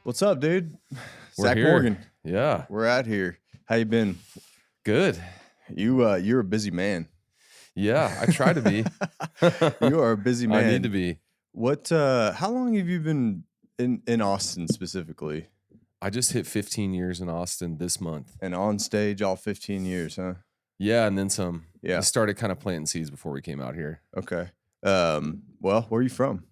What's up, dude? We're Zack here. Morgan. Yeah. We're out here. How you been? Good. You're a busy man. Yeah, I try to be. You are a busy man. I need to be. What how long have you been in Austin specifically? I just hit 15 years in Austin this month. And on stage all 15 years, huh? Yeah, and then some. Yeah. I started kind of planting seeds before we came out here. Okay. Well, where are you from?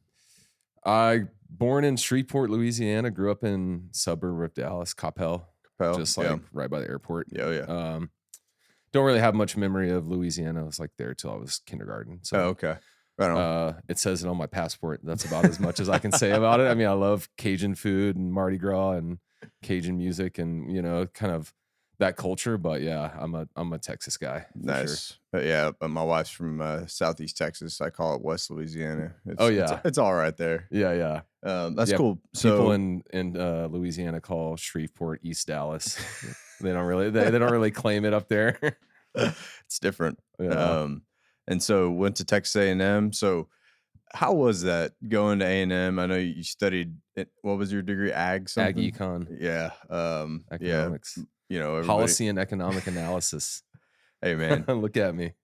I born in Shreveport, Louisiana, grew up in suburb of Dallas, Coppell, just like right by the airport. Yeah. Don't really have much memory of Louisiana. I was like there till I was kindergarten. So okay. Right on. It says it on my passport. That's about as much as I can say about it. I mean, I love Cajun food and Mardi Gras and Cajun music and, you know, kind of that culture. But yeah, I'm a Texas guy. Nice. Sure. Yeah, but my wife's from Southeast Texas. I call it West Louisiana. It's all right there. Yeah. That's cool. So people in Louisiana call Shreveport East Dallas. they don't really claim it up there. It's different. Yeah. And so went to Texas A&M. So how was that going to A&M? I know you studied what was your degree? Ag something? Ag econ. Yeah. Economics. Yeah. You know, policy and economic analysis. Hey man, look at me.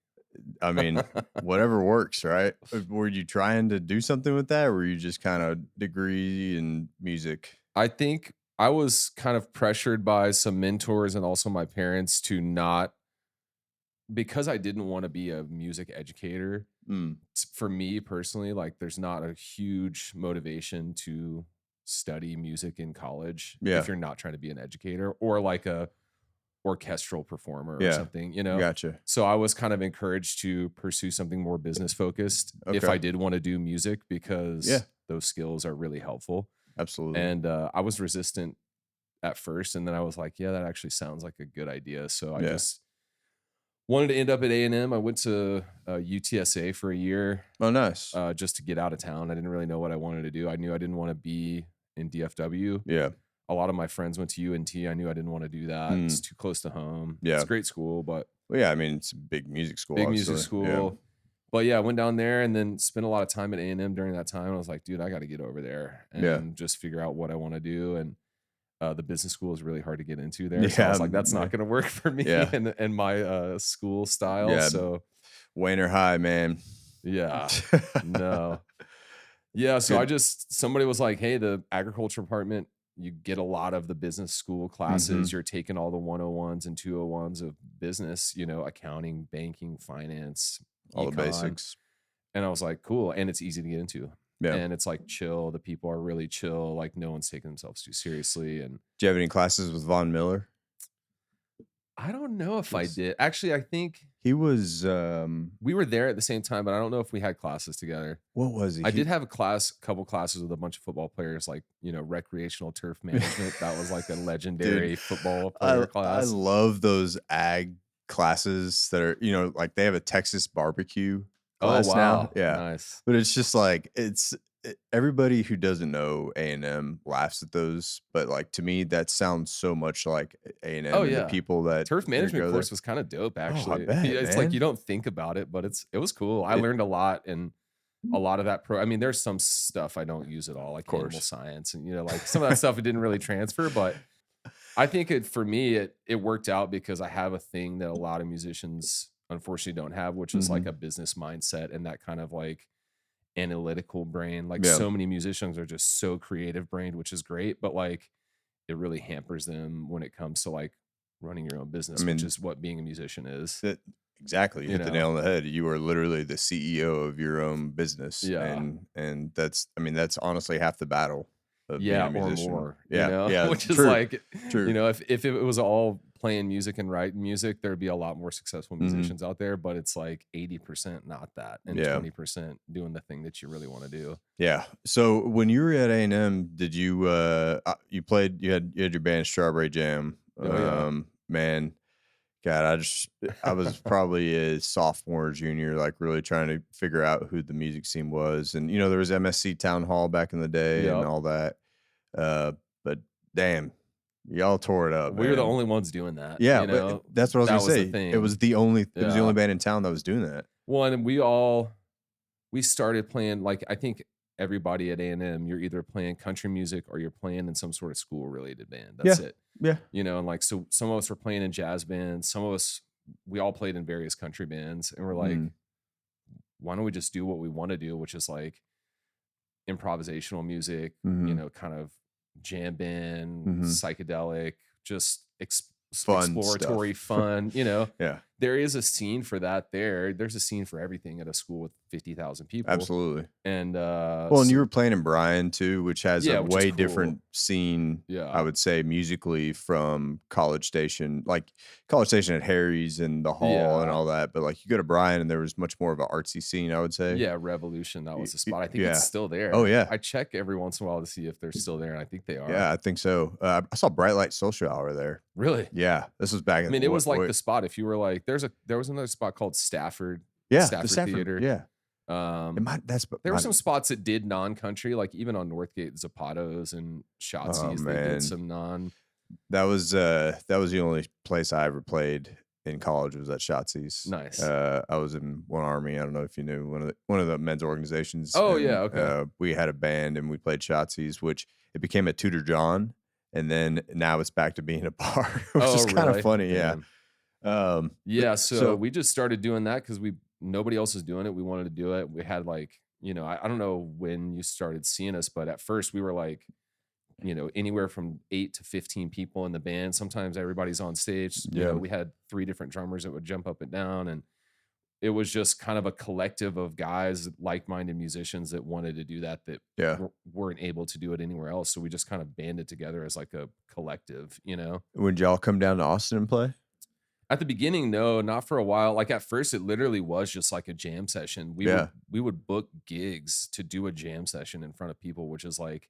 I mean, whatever works, right? Were you trying to do something with that, or were you just kind of degree in music? I think I was kind of pressured by some mentors and also my parents to not, because I didn't want to be a music educator. For me personally, like there's not a huge motivation to study music in college if you're not trying to be an educator or like a orchestral performer or something, you know. Gotcha. So I was kind of encouraged to pursue something more business focused if I did want to do music, because those skills are really helpful. Absolutely. And I was resistant at first, and then I was like, yeah, that actually sounds like a good idea. So I just wanted to end up at A&M. I went to UTSA for a year. Oh, nice. Just to get out of town. I didn't really know what I wanted to do. I knew I didn't want to be in DFW. Yeah. A lot of my friends went to UNT. I knew I didn't want to do that. It's too close to home. Yeah. It's a great school, but I mean, it's a big music school. Music school. Yeah. But yeah, I went down there and then spent a lot of time at A&M during that time. I was like, dude, I got to get over there and just figure out what I want to do. And the business school is really hard to get into there. So I was like, that's not going to work for me and my school style. Yeah. So Wayner High, man. Yeah. No. Yeah. So somebody was like, hey, the agriculture department, you get a lot of the business school classes. You're taking all the 101s and 201s of business, you know, accounting, banking, finance, all the basics. And I was like, cool. And it's easy to get into. Yeah. And it's like chill. The people are really chill. Like no one's taking themselves too seriously. And do you have any classes with Von Miller? I don't know if I did. Actually, I think he was. We were there at the same time, but I don't know if we had classes together. What was he? I did have a couple classes with a bunch of football players, like, you know, recreational turf management. That was like a legendary football player class. I love those ag classes that are, you know, like they have a Texas barbecue class now. Yeah, nice. But it's just like everybody who doesn't know A&M laughs at those, but like to me that sounds so much like A&M. And the people that turf management course was kind of dope, actually. I bet, it's like you don't think about it, but it was cool. I learned a lot, and a lot of that I mean, there's some stuff I don't use at all, like animal science, and you know, like some of that stuff it didn't really transfer, but I think for me it worked out because I have a thing that a lot of musicians unfortunately don't have, which is like a business mindset and that kind of like analytical brain. Like so many musicians are just so creative brained, which is great, but like it really hampers them when it comes to like running your own business, which is what being a musician is. Exactly. You hit the nail on the head. You are literally the CEO of your own business. Yeah. And that's honestly half the battle of being a musician. Or more. Yeah. You know? Yeah. Which is like, you know, if it was all playing music and writing music, there'd be a lot more successful musicians out there, but it's like 80% not that, and 20% doing the thing that you really want to do. Yeah. So when you were at A&M, did you you had your band Strawberry Jam? Man, God, I was probably a sophomore or junior, like really trying to figure out who the music scene was. And, you know, there was MSC Town Hall back in the day and all that. But damn, y'all tore it up. We were the only ones doing that. Yeah, you know? but that's what I was going to say. It was the only band in town that was doing that. Well, and we started playing, like, I think everybody at A&M, you're either playing country music or you're playing in some sort of school related band. Yeah. That's it. Yeah. You know, and like, so some of us were playing in jazz bands. Some of us, we all played in various country bands, and we're like, why don't we just do what we want to do, which is like improvisational music, you know, kind of jam band, psychedelic, just fun exploratory, stuff. fun, you know. Yeah. There is a scene for that there. There's a scene for everything at a school with 50,000 people. Absolutely. And well, and you were playing in Bryan too, which has a which is way cool. different scene, Yeah. I would say, musically from College Station. Like College Station had Harry's and the Hall and all that, but like you go to Bryan and there was much more of an artsy scene, I would say. Yeah, Revolution, that was the spot. I think it's still there. Oh yeah. I check every once in a while to see if they're still there, and I think they are. Yeah, I think so. I saw Bright Light Social Hour there. Really? Yeah, this was back. I mean, it was like the spot. If you were like, there was another spot called Stafford. Yeah, Stafford the Stafford Theater. Yeah. There were some spots that did non-country, like even on Northgate, Zapato's and Shotzi's. They did some non. That was the only place I ever played in college was at Shotzi's. Nice. I was in One Army. I don't know if you knew one of the men's organizations. Oh and, yeah, okay. We had a band and we played Shotzi's, which it became a Tudor John, and then now it's back to being a bar, which is kind of funny. Damn. Yeah. So we just started doing that because nobody else was doing it. We wanted to do it. We had like, you know, I don't know when you started seeing us, but at first we were like, you know, anywhere from 8 to 15 people in the band. Sometimes everybody's on stage. You know, we had 3 different drummers that would jump up and down, and it was just kind of a collective of guys, like-minded musicians that wanted to do that weren't able to do it anywhere else. So we just kind of banded together as like a collective, you know. Would y'all come down to Austin and play? At the beginning, no, not for a while. Like at first, it literally was just like a jam session. We would book gigs to do a jam session in front of people, which is like,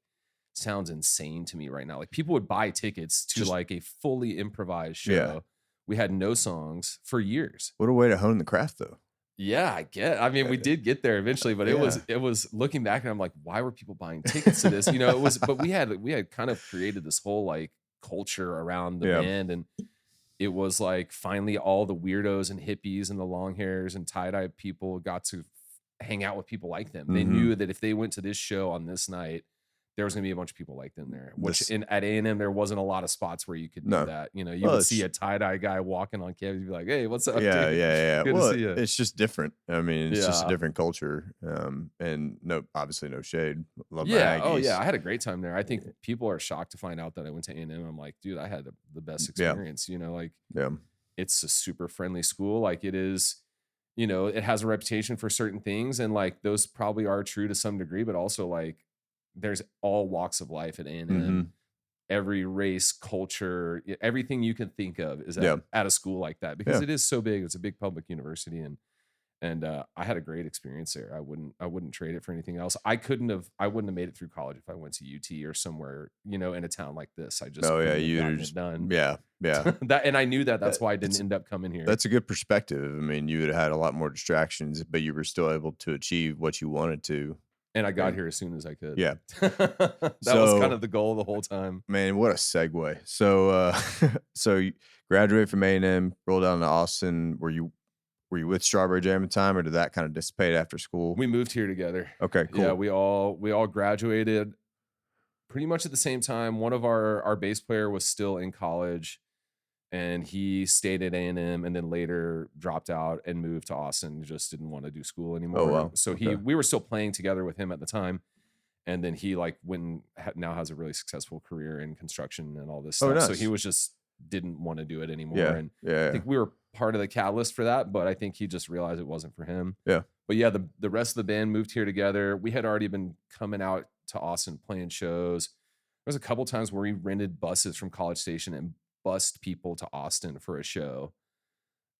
sounds insane to me right now. Like people would buy tickets to like a fully improvised show. Yeah. We had no songs for years. What a way to hone the craft, though. Yeah, I mean, we did get there eventually, but it was looking back and I'm like, why were people buying tickets to this? You know, but we had kind of created this whole like culture around the band, and it was like finally all the weirdos and hippies and the long hairs and tie-dye people got to hang out with people like them. They knew that if they went to this show on this night, there was going to be a bunch of people like them there, which at A&M, there wasn't a lot of spots where you could do that. You know, you would see a tie-dye guy walking on campus, you'd be like, hey, what's up? Yeah, dude? yeah. Good to see you. It's just different. I mean, it's just a different culture. And obviously no shade. Love my Aggies. Oh yeah. I had a great time there. I think people are shocked to find out that I went to A&M. I'm like, dude, I had the best experience, you know, like it's a super friendly school. Like it is, you know, it has a reputation for certain things, and like those probably are true to some degree, but also like there's all walks of life at A&M. Every race, culture, everything you can think of is at a school like that, because it is so big. It's a big public university, and I had a great experience there. I wouldn't trade it for anything else. I wouldn't have made it through college if I went to UT or somewhere, you know, in a town like this. I just you'd done. Yeah. That, and I knew that's why I didn't end up coming here. That's a good perspective. I mean, you would have had a lot more distractions, but you were still able to achieve what you wanted to. And I got here as soon as I could. Yeah. That was kind of the goal the whole time. Man, what a segue. So so you graduated from A&M, rolled down to Austin. Were you with Strawberry Jam at the time, or did that kind of dissipate after school? We moved here together. Okay, cool. Yeah, we all graduated pretty much at the same time. One of our bass player was still in college, and he stayed at A&M and then later dropped out and moved to Austin. Just didn't want to do school anymore. Oh, wow. So we were still playing together with him at the time. And then he like now has a really successful career in construction and all this stuff. Nice. So he was just didn't want to do it anymore. Yeah. And Yeah. I think we were part of the catalyst for that, but I think he just realized it wasn't for him. Yeah. But yeah, the rest of the band moved here together. We had already been coming out to Austin playing shows. There was a couple times where we rented buses from College Station and bussed people to Austin for a show.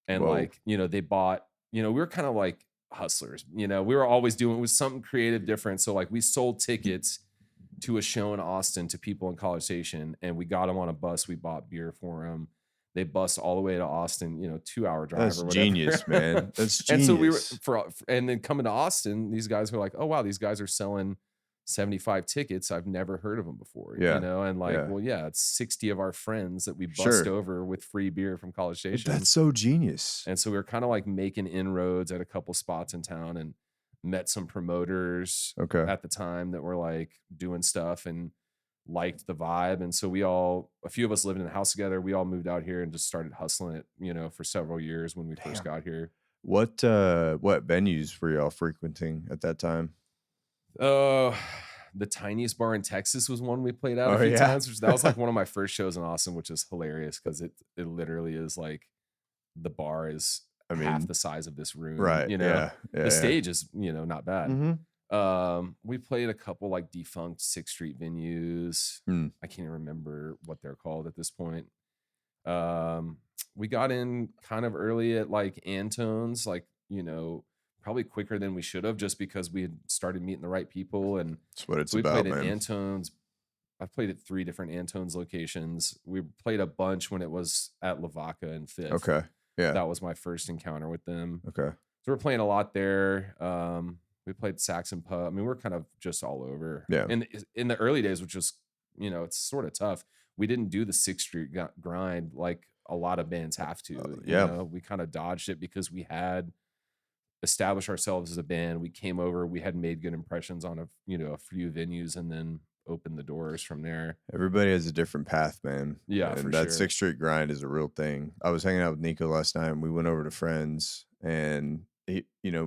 And like, you know, they bought, you know, we were kind of like hustlers, you know, we were always doing it was something creative different. So like we sold tickets to a show in Austin to people in College Station, and we got them on a bus. We bought beer for them. They bussed all the way to Austin, you know, 2-hour drive. That's or whatever. Genius, man. That's genius. And so we were and then coming to Austin, these guys were like, oh wow, these guys are selling 75 tickets. I've never heard of them before. Yeah. You know, and like, it's 60 of our friends that we bussed over with free beer from College Station. That's so genius. And so we were kind of like making inroads at a couple spots in town. And met some promoters Okay. at the time that were like doing stuff and liked the vibe. And so a few of us lived in a house together. We all moved out here and just started hustling it, for several years when we first Damn. got here. What venues were y'all frequenting at that time? Uh, the tiniest bar in Texas was one we played at a Oh few yeah. times, which that was like one of my first shows in Austin, which is hilarious because it literally is like the bar is I half mean, the size of this room. right. Yeah. Yeah. The stage is, not bad. Mm-hmm. We played a couple like defunct 6th Street venues. Mm. I can't even remember what they're called at this point. We got in kind of early at like Antone's, like, probably quicker than we should have just because we had started meeting the right people. And That's what it's so we about, played at man. Antone's. I played at 3 different Antone's locations. We played a bunch when it was at Lavaca and Fifth. Okay. Yeah. That was my first encounter with them. Okay. So we're playing a lot there. We played Saxon Pub. I mean, we're kind of just all over. Yeah. And in the early days, which was, it's sort of tough. We didn't do the 6th Street grind like a lot of bands have to. Yeah. We kind of dodged it because we had established ourselves as a band. We came over. We had made good impressions on a few venues, and then opened the doors from there. Everybody has a different path, man. Yeah, and for that sure. 6th Street grind is a real thing. I was hanging out with Nico last night, and we went over to friends, and he,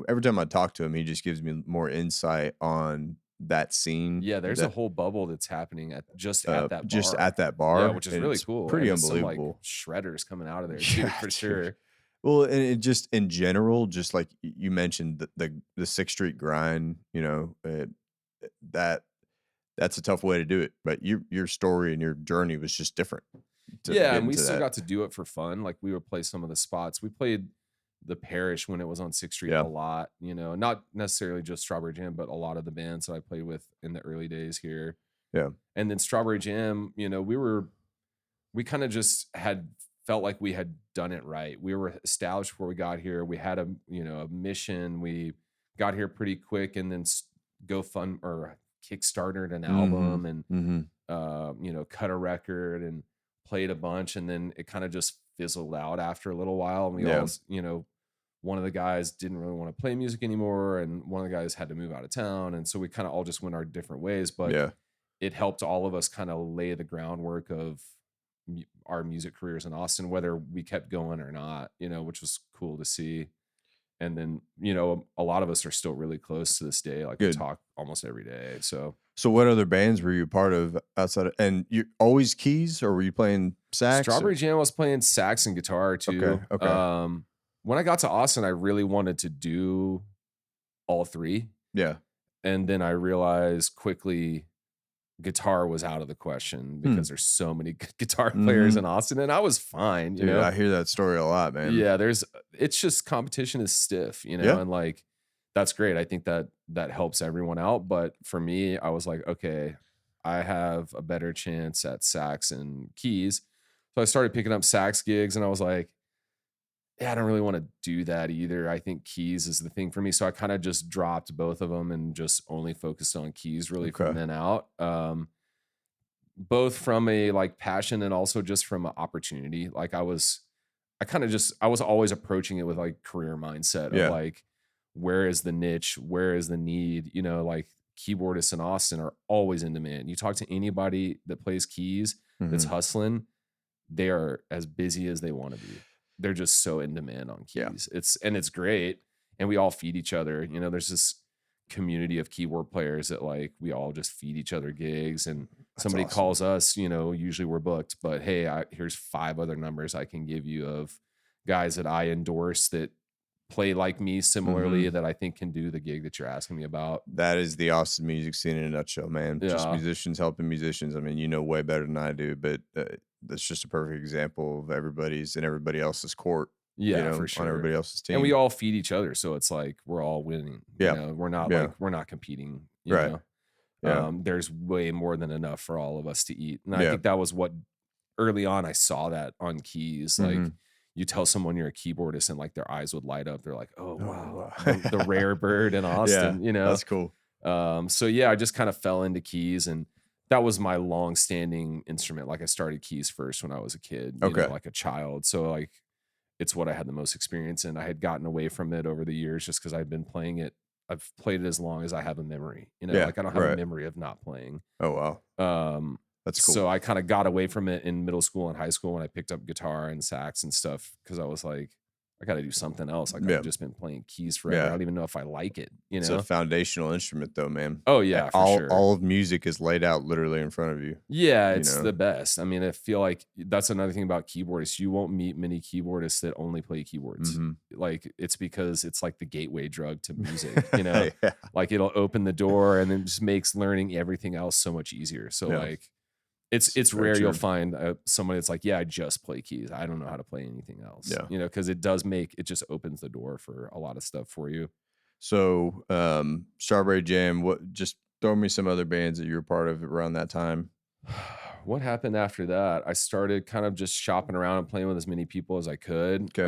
every time I talk to him, he just gives me more insight on that scene. Yeah, there's a whole bubble that's happening at that bar. Yeah, which is really cool. Pretty and unbelievable. Some, like, shredders coming out of there too, for sure. Well, and it just in general, just like you mentioned, the 6th Street grind, that's a tough way to do it. But your story and your journey was just different. Yeah, and we still got to do it for fun. Like we would play some of the spots. We played the Parish when it was on 6th Street a lot, not necessarily just Strawberry Jam, but a lot of the bands that I played with in the early days here. Yeah. And then Strawberry Jam, we kind of just had felt like we had done it right. We were established before we got here. We had a mission. We got here pretty quick, and then kickstarted an album and cut a record and played a bunch, and then it kind of just fizzled out after a little while. And we all, one of the guys didn't really want to play music anymore, and one of the guys had to move out of town, and so we kind of all just went our different ways. But it helped all of us kind of lay the groundwork of our music careers in Austin, whether we kept going or not, which was cool to see. And then, a lot of us are still really close to this day. Like we talk almost every day. So what other bands were you part of outside of, and you always keys, or were you playing sax? Strawberry Jam was playing sax and guitar too. Okay. When I got to Austin, I really wanted to do all 3. Yeah. And then I realized quickly guitar was out of the question because there's so many good guitar players in Austin, and I was fine. Dude, I hear that story a lot, man. Yeah, it's just competition is stiff, and like that's great. I think that helps everyone out. But for me, I was like, okay, I have a better chance at sax and keys. So I started picking up sax gigs, and I was like, yeah, I don't really want to do that either. I think keys is the thing for me. So I kind of just dropped both of them and just only focused on keys really from then out. Both from a like passion and also just from an opportunity. Like I was always approaching it with like career mindset of like, where is the niche? Where is the need? Like keyboardists in Austin are always in demand. You talk to anybody that plays keys that's hustling, they are as busy as they want to be. They're just so in demand on keys. It's great. And we all feed each other. There's this community of keyboard players that like, we all just feed each other gigs, and somebody calls us, usually we're booked, but hey, here's 5 other numbers I can give you of guys that I endorse that play like me similarly that I think can do the gig that you're asking me about. That is the Austin music scene in a nutshell, man. Just musicians helping musicians. I mean, way better than I do, but that's just a perfect example of everybody else's court. For sure. On everybody else's team. And we all feed each other. So it's like, we're all winning. We're not competing. Right. There's way more than enough for all of us to eat. And I think that was what early on I saw that on keys. Like you tell someone you're a keyboardist and like their eyes would light up. They're like, oh wow, the rare bird in Austin, That's cool. So yeah, I just kind of fell into keys, and that was my long standing instrument. Like I started keys first when I was a kid, like a child. So like, it's what I had the most experience in. I had gotten away from it over the years just because I'd been playing it I've played it as long as I have a memory. Yeah, Like I don't have a right. memory of not playing. Oh wow, Um, that's cool. so I kind of got away from it in middle school and high school when I picked up guitar and sax and stuff because I was like, I got to do something else. Like I've Yeah, just been playing keys forever. I yeah. don't even know if I like it. It's a foundational instrument, though, man. Oh yeah, for All sure. all of music is laid out literally in front of you. Yeah, You it's know. the best. I mean, I feel like that's another thing about keyboardists. You won't meet many keyboardists that only play keyboards. Hmm. Like it's because it's like the gateway drug to music. Yeah, Like it'll open the door and then just makes learning everything else so much easier. So yeah. like it's Very rare you'll true. find somebody that's like, yeah, I just play keys. I don't know how to play anything else. Yeah. Because it just opens the door for a lot of stuff for you. So, Strawberry Jam. What? Just throw me some other bands that you were part of around that time. What happened after that? I started kind of just shopping around and playing with as many people as I could. Okay.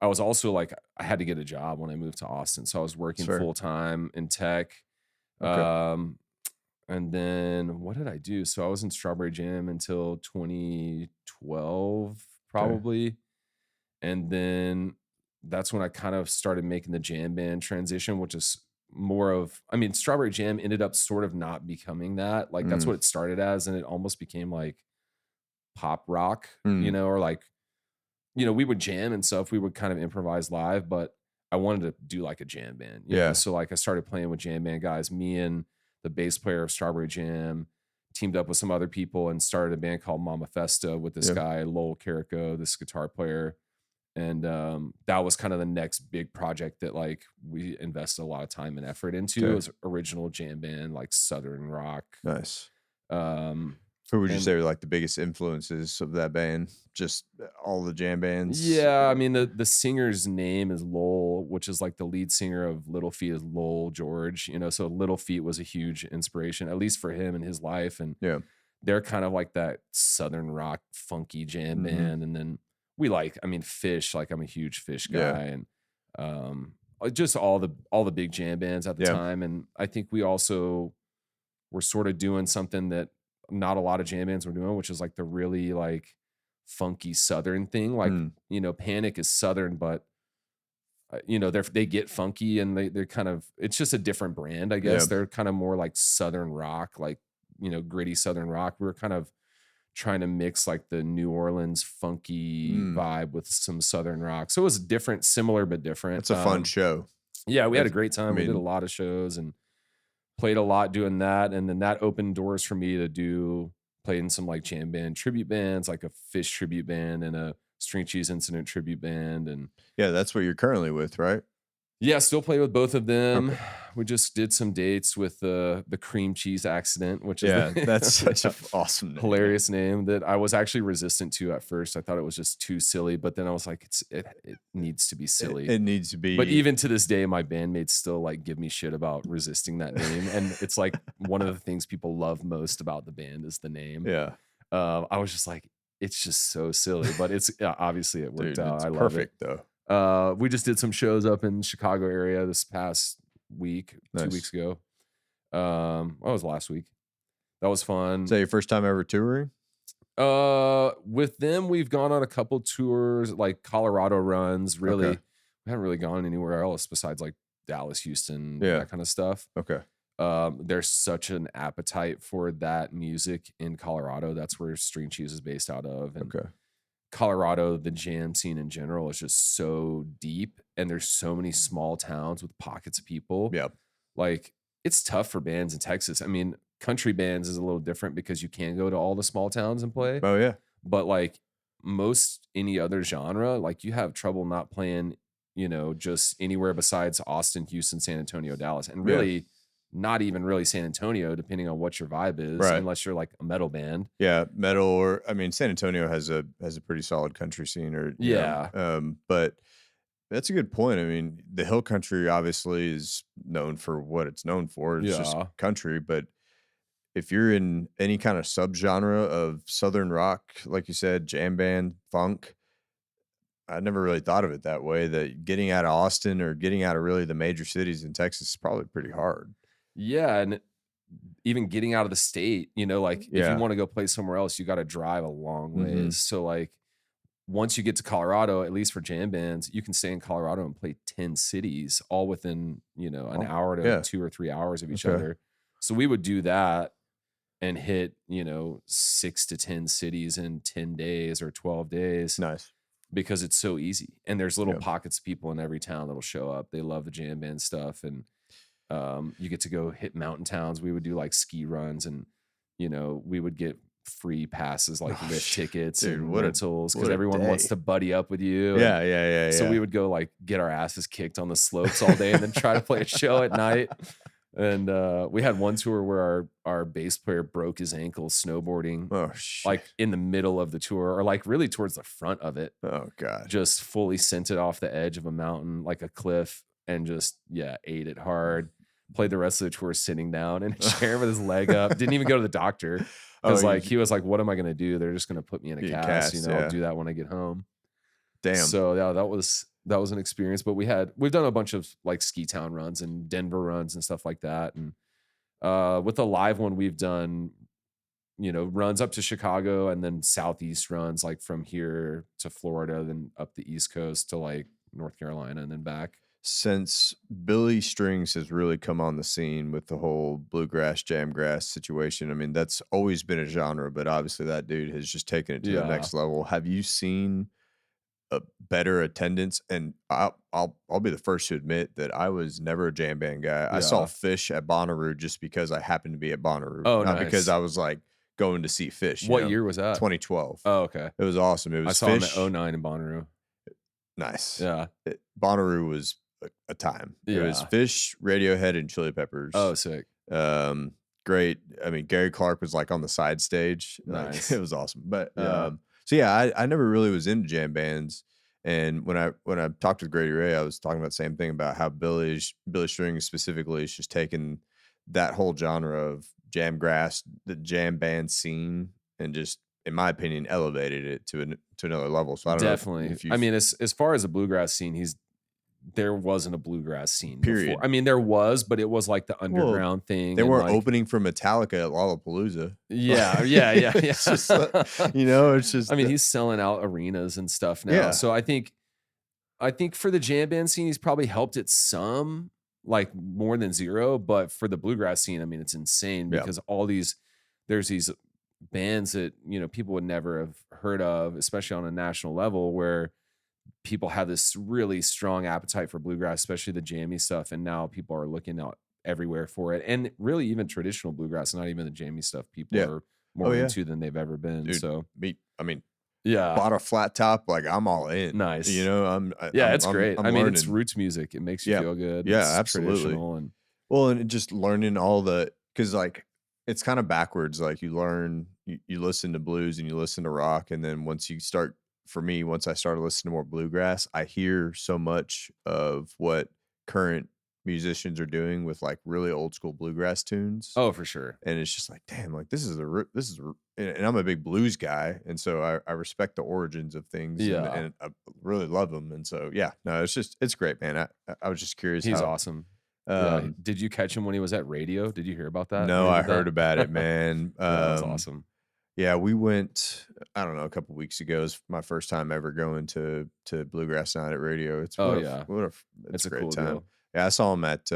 I was also like, I had to get a job when I moved to Austin. So I was working Sure. full time in tech. Okay. And then what did I do? So I was in Strawberry Jam until 2012, probably. Okay. And then that's when I kind of started making the jam band transition, which is more of, I mean, Strawberry Jam ended up sort of not becoming that. Like that's what it started as. And it almost became like pop rock, or like, we would jam and stuff. We would kind of improvise live, but I wanted to do like a jam band. Yeah. So like I started playing with jam band guys. Me and the bass player of Strawberry Jam teamed up with some other people and started a band called Mama Festa with this guy, Lowell Carrico, this guitar player. And that was kind of the next big project that like we invested a lot of time and effort into. It was original jam band, like Southern rock. Nice. Who would you say were like the biggest influences of that band? Just all the jam bands? Yeah, I mean the singer's name is Lowell, which is like the lead singer of Little Feat is Lowell George. So Little Feat was a huge inspiration, at least for him in his life. And they're kind of like that Southern rock funky jam band. And then Fish, like I'm a huge Fish guy, and just all the big jam bands at the time. And I think we also were sort of doing something that not a lot of jam bands were doing, which is like the really like funky Southern thing. Like, Panic is Southern, but they get funky and they're kind of, it's just a different brand, I guess. They're kind of more like Southern rock, like, gritty Southern rock. We were kind of trying to mix like the New Orleans funky vibe with some Southern rock. So it was different, similar, but different. It's a fun show. Yeah, we had a great time. We did a lot of shows and played a lot doing that. And then that opened doors for me to play in some like jam band tribute bands, like a Fish tribute band and a String Cheese Incident tribute band. And yeah, that's what you're currently with, right? Yeah, still play with both of them. Okay. We just did some dates with the Cream Cheese Accident, which is that's such an awesome name. Hilarious name that I was actually resistant to at first. I thought it was just too silly, but then I was like, it needs to be silly. It needs to be. But even to this day, my bandmates still like give me shit about resisting that name, and it's like one of the things people love most about the band is the name. Yeah, I was just like, it's just so silly, but it's obviously it worked out. It's I love perfect it. Though. We just did some shows up in Chicago area this past week, nice. 2 weeks ago. It was last week. That was fun. Is that your first time ever touring? With them, we've gone on a couple tours, like Colorado runs. Really, we haven't really gone anywhere else besides like Dallas, Houston, that kind of stuff. Okay. There's such an appetite for that music in Colorado. That's where String Cheese is based out of. And Colorado, the jam scene in general is just so deep, and there's so many small towns with pockets of people. Yeah. Like it's tough for bands in Texas. I mean, country bands is a little different because you can go to all the small towns and play. Oh yeah. But like most any other genre, like you have trouble not playing, just anywhere besides Austin, Houston, San Antonio, Dallas. And really not even really San Antonio, depending on what your vibe is, unless you're like a metal band. Yeah, metal, or I mean, San Antonio has a pretty solid country scene, or but that's a good point. I mean, the hill country obviously is known for what it's known for. It's just country, but if you're in any kind of subgenre of Southern rock, like you said, jam band, funk, I never really thought of it that way. That getting out of Austin or getting out of really the major cities in Texas is probably pretty hard. Yeah, and even getting out of the state, like if you want to go play somewhere else, you got to drive a long ways. So like once you get to Colorado, at least for jam bands, you can stay in Colorado and play 10 cities all within, you know, an hour to yeah. 2 or 3 hours of each Okay. other. So we would do that and hit, you know, 6 to 10 cities in 10 days or 12 days Nice. because it's so easy. And there's little Yeah. pockets of people in every town that'll show up. They love the jam band stuff. And you get to go hit mountain towns. We would do like ski runs, and, you know, we would get free passes, like lift tickets Dude, and what a- rentals, what because a everyone wants day. to buddy up with you. Yeah, yeah. So we would go like get our asses kicked on the slopes all day and then try to play a show at night. And we had one tour where our bass player broke his ankle snowboarding, Oh shit. like in the middle of the tour, or like really towards the front of it. Oh god. Just fully sent it off the edge of a mountain, like a cliff, and just ate it hard. Played the rest of the tour sitting down in a chair with his leg up. Didn't even go to the doctor because he was like, "What am I going to do? They're just going to put me in a cast. You know, I'll do that when I get home." Damn. So yeah, that was an experience. But we've done a bunch of like ski town runs and Denver runs and stuff like that. And with the live one, we've done, you know, runs up to Chicago and then southeast runs, like from here to Florida, then up the East Coast to like North Carolina and then back. Since Billy Strings has really come on the scene with the whole bluegrass, jamgrass situation, I mean, that's always been a genre, but obviously that dude has just taken it to the next level. Have you seen a better attendance? And I'll be the first to admit that I was never a jam band guy. I saw Fish at Bonnaroo just because I happened to be at Bonnaroo, not because I was like going to see Fish. What year was that? 2012. Oh, okay. It was awesome. It was I saw Fish. him at 09 in Bonnaroo. Nice. Yeah. Bonnaroo was a time. It was Fish, Radiohead, and Chili Peppers. Oh, sick. Great. I mean, Gary Clark was like on the side stage. Nice. Like, it was awesome. But so yeah, I never really was into jam bands. And when I talked with Grady Ray, I was talking about the same thing about how Billy Strings specifically is just taking that whole genre of jamgrass, the jam band scene, and just, in my opinion, elevated it to another level. So I don't Definitely. know if I mean, as far as a bluegrass scene, there wasn't a bluegrass scene period. before. I mean, there was, but it was like the underground thing. They weren't like, opening for Metallica at Lollapalooza. Yeah. It's just you know, it's just. I mean, he's selling out arenas and stuff now. Yeah. So I think for the jam band scene, he's probably helped it some, like more than zero. But for the bluegrass scene, I mean, it's insane because there's these bands that, you know, people would never have heard of, especially on a national level, where people have this really strong appetite for bluegrass, especially the jammy stuff. And now people are looking out everywhere for it. And really even traditional bluegrass, not even the jammy stuff, people are more into than they've ever been. Dude, so bought a flat top, like I'm all in. Nice. You know, it's great. I mean, learning. It's roots music. It makes you feel good. Yeah, it's absolutely. And just learning all because like it's kind of backwards. Like you learn, you listen to blues and you listen to rock. And then once I started listening to more bluegrass, I hear so much of what current musicians are doing with like really old school bluegrass tunes. Oh, for sure. And it's just like, damn, like and I'm a big blues guy. And so I respect the origins of things and I really love them. And so, it's great, man. I was just curious. He's awesome. Did you catch him when he was at radio? Did you hear about that? No, I heard about it, man. That was awesome. Yeah, we went, I don't know, a couple weeks ago. It's my first time ever going to Bluegrass Night at radio. It's it's a great cool time. Deal. Yeah, I saw him at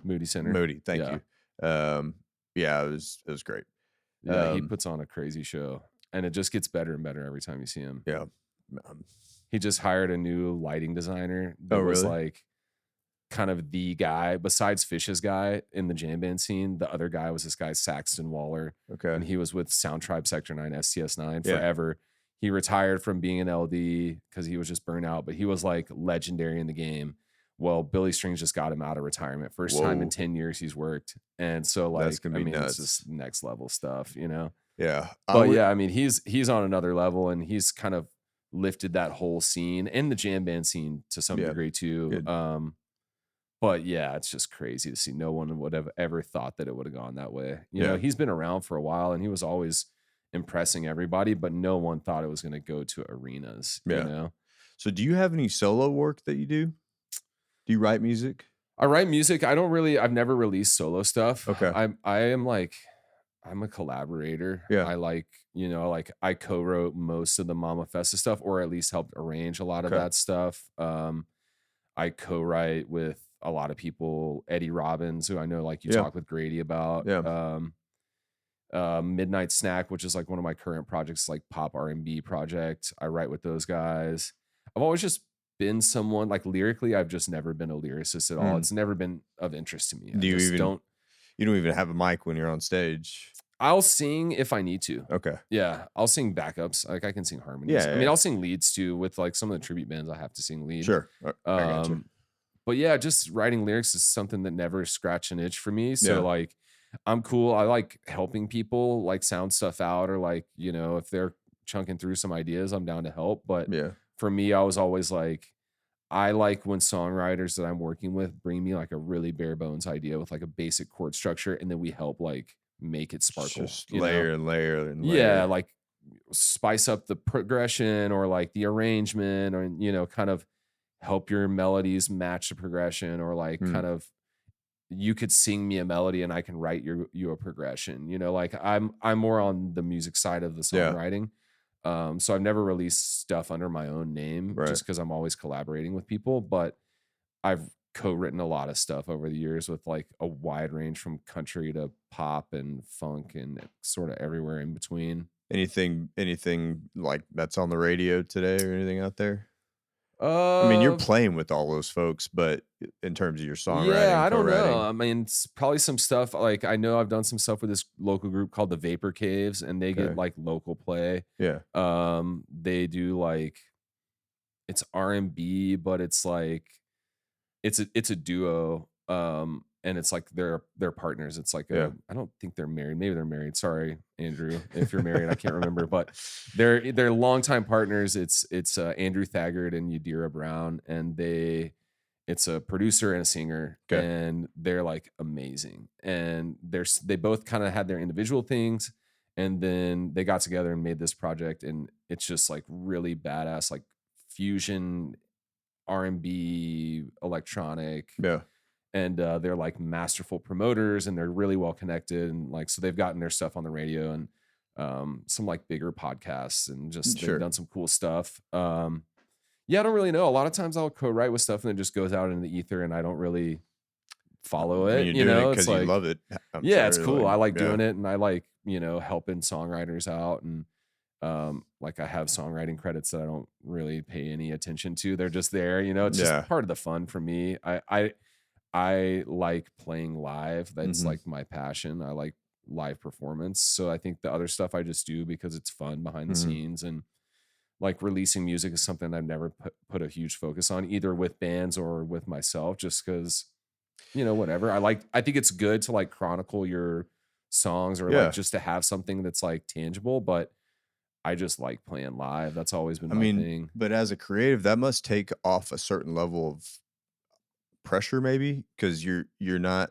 Moody Center. Moody, thank you. It was great. Yeah, he puts on a crazy show, and it just gets better and better every time you see him. Yeah. He just hired a new lighting designer that was like kind of the guy besides Fish's guy in the jam band scene. The other guy was this guy Saxton Waller. Okay. And he was with Sound Tribe Sector 9, STS9 forever. He retired from being an LD because he was just burnt out, but he was like legendary in the game. Well, Billy Strings just got him out of retirement. First time in 10 years he's worked. And so like, that's gonna be nuts. It's just next level stuff, you know? Yeah. But I mean, he's on another level, and he's kind of lifted that whole scene and the jam band scene to some degree too. But yeah, it's just crazy to see. No one would have ever thought that it would have gone that way. You know, he's been around for a while and he was always impressing everybody, but no one thought it was going to go to arenas, you know? So do you have any solo work that you do? Do you write music? I write music. I've never released solo stuff. Okay. I am like, I'm a collaborator. Yeah. I like, like I co-wrote most of the Mama Festa stuff, or at least helped arrange a lot of Okay. that stuff. I co-write with a lot of people, Eddie Robbins, who I know like you Yeah. talk with Grady about. Yeah. Midnight Snack, which is like one of my current projects, like pop R&B project. I write with those guys. I've always just been someone like lyrically, I've just never been a lyricist at all. Mm. It's never been of interest to me. I Do you just even don't. you don't even have a mic when you're on stage? I'll sing if I need to. Okay. Yeah, I'll sing backups. Like I can sing harmonies. Yeah, I yeah, mean, yeah. I'll sing leads too with like some of the tribute bands. I have to sing lead. Sure. I got you. But yeah, just writing lyrics is something that never scratched an itch for me. So Yeah. like, I'm cool. I like helping people like sound stuff out, or like, if they're chunking through some ideas, I'm down to help. But Yeah. for me, I was always like, I like when songwriters that I'm working with bring me like a really bare bones idea with like a basic chord structure, and then we help like make it sparkle. Just layer and layer and layer. Yeah, like spice up the progression or like the arrangement, or kind of help your melodies match the progression, or like kind of you could sing me a melody and I can write you a progression. Like I'm more on the music side of the songwriting. So I've never released stuff under my own name just because I'm always collaborating with people, but I've co-written a lot of stuff over the years with like a wide range from country to pop and funk and sort of everywhere in between. Anything like that's on the radio today or anything out there? I mean, you're playing with all those folks, but in terms of your songwriting, yeah, I don't know. co-writing, I mean, it's probably some stuff like I know I've done some stuff with this local group called the Vapor Caves, and they get like local play. Yeah. They do like it's R&B, but it's like it's a duo. And it's like they're partners. It's like I don't think they're married. Maybe they're married. Sorry, Andrew, if you're married, I can't remember. But they're longtime partners. It's Andrew Thagard and Yadira Brown, and it's a producer and a singer, and they're like amazing. And they both kind of had their individual things, and then they got together and made this project, and it's just like really badass, like fusion R&B electronic. Yeah. And they're like masterful promoters, and they're really well connected, and like so they've gotten their stuff on the radio and some like bigger podcasts, and just they've done some cool stuff. Yeah, I don't really know. A lot of times I'll co-write with stuff and it just goes out in the ether, and I don't really follow it. You're doing it because you love it. Yeah, it's cool. I like doing it, and I like helping songwriters out, and like I have songwriting credits that I don't really pay any attention to. They're just there. It's just part of the fun for me. I like playing live. That's like my passion. I like live performance. So I think the other stuff I just do because it's fun behind the scenes, and like releasing music is something I've never put a huge focus on, either with bands or with myself, just because, whatever. I think it's good to like chronicle your songs, or like just to have something that's like tangible, but I just like playing live. That's always been my thing. But as a creative, that must take off a certain level of pressure, maybe, because you're not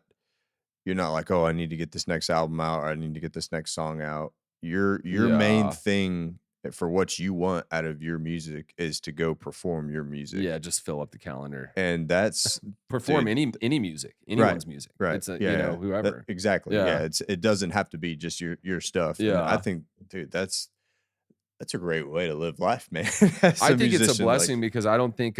like, oh, I need to get this next album out, or I need to get this next song out. Your main thing for what you want out of your music is to go perform your music. Yeah, just fill up the calendar, and that's perform any music, anyone's music. Right. It's whoever. Exactly. Yeah. It doesn't have to be just your stuff. Yeah. And I think, dude, that's a great way to live life, man. I think it's a blessing, because I don't think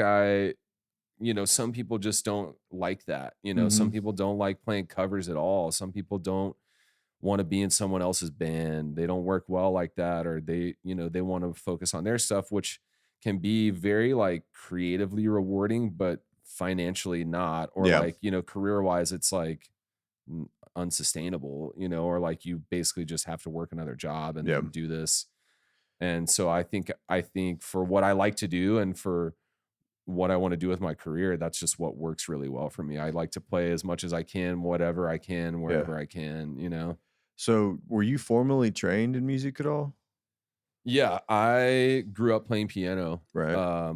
some people just don't like that. Some people don't like playing covers at all. Some people don't want to be in someone else's band. They don't work well like that, or they want to focus on their stuff, which can be very like creatively rewarding, but financially not, or like, career-wise, it's like unsustainable, or like you basically just have to work another job and then do this. And so I think for what I like to do and for what I want to do with my career, that's just what works really well for me. I like to play as much as I can, whatever I can, wherever I can, So were you formally trained in music at all? Yeah, I grew up playing piano. Right.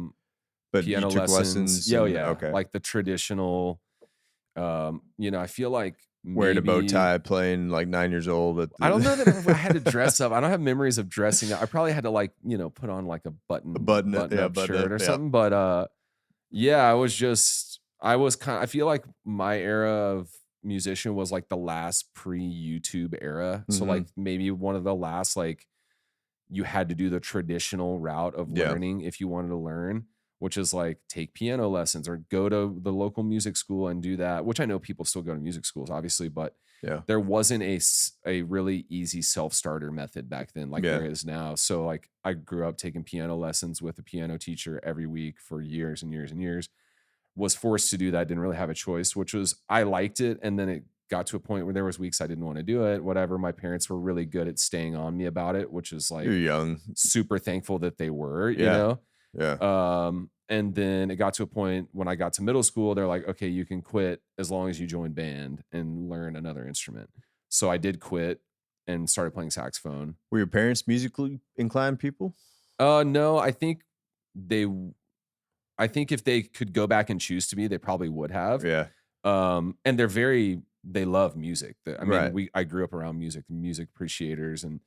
But piano you took lessons? Yeah, yeah. Okay. Like the traditional, I feel like wearing a bow tie, playing like 9 years old. I don't know that I had to dress up. I don't have memories of dressing up. I probably had to like, put on like a button up shirt or something. But yeah, I feel like my era of musician was like the last pre-YouTube era. So Mhm. like maybe one of the last, like, you had to do the traditional route of Yeah. learning if you wanted to learn, which is like take piano lessons or go to the local music school and do that, which I know people still go to music schools, obviously, but Yeah. there wasn't a really easy self-starter method back then like Yeah. there is now. So like I grew up taking piano lessons with a piano teacher every week for years and years and years, was forced to do that, didn't really have a choice, which was, I liked it. And then it got to a point where there was weeks I didn't want to do it, whatever. My parents were really good at staying on me about it, which is You're like young. super thankful that they were, you Yeah. know? Yeah. And then it got to a point when I got to middle school, they're like, okay, you can quit as long as you join band and learn another instrument. So I did quit and started playing saxophone. Were your parents musically inclined people? No, they, I think if they could go back and choose to be, they probably would have. Yeah. And they love music. I mean, Right. I grew up around music appreciators, and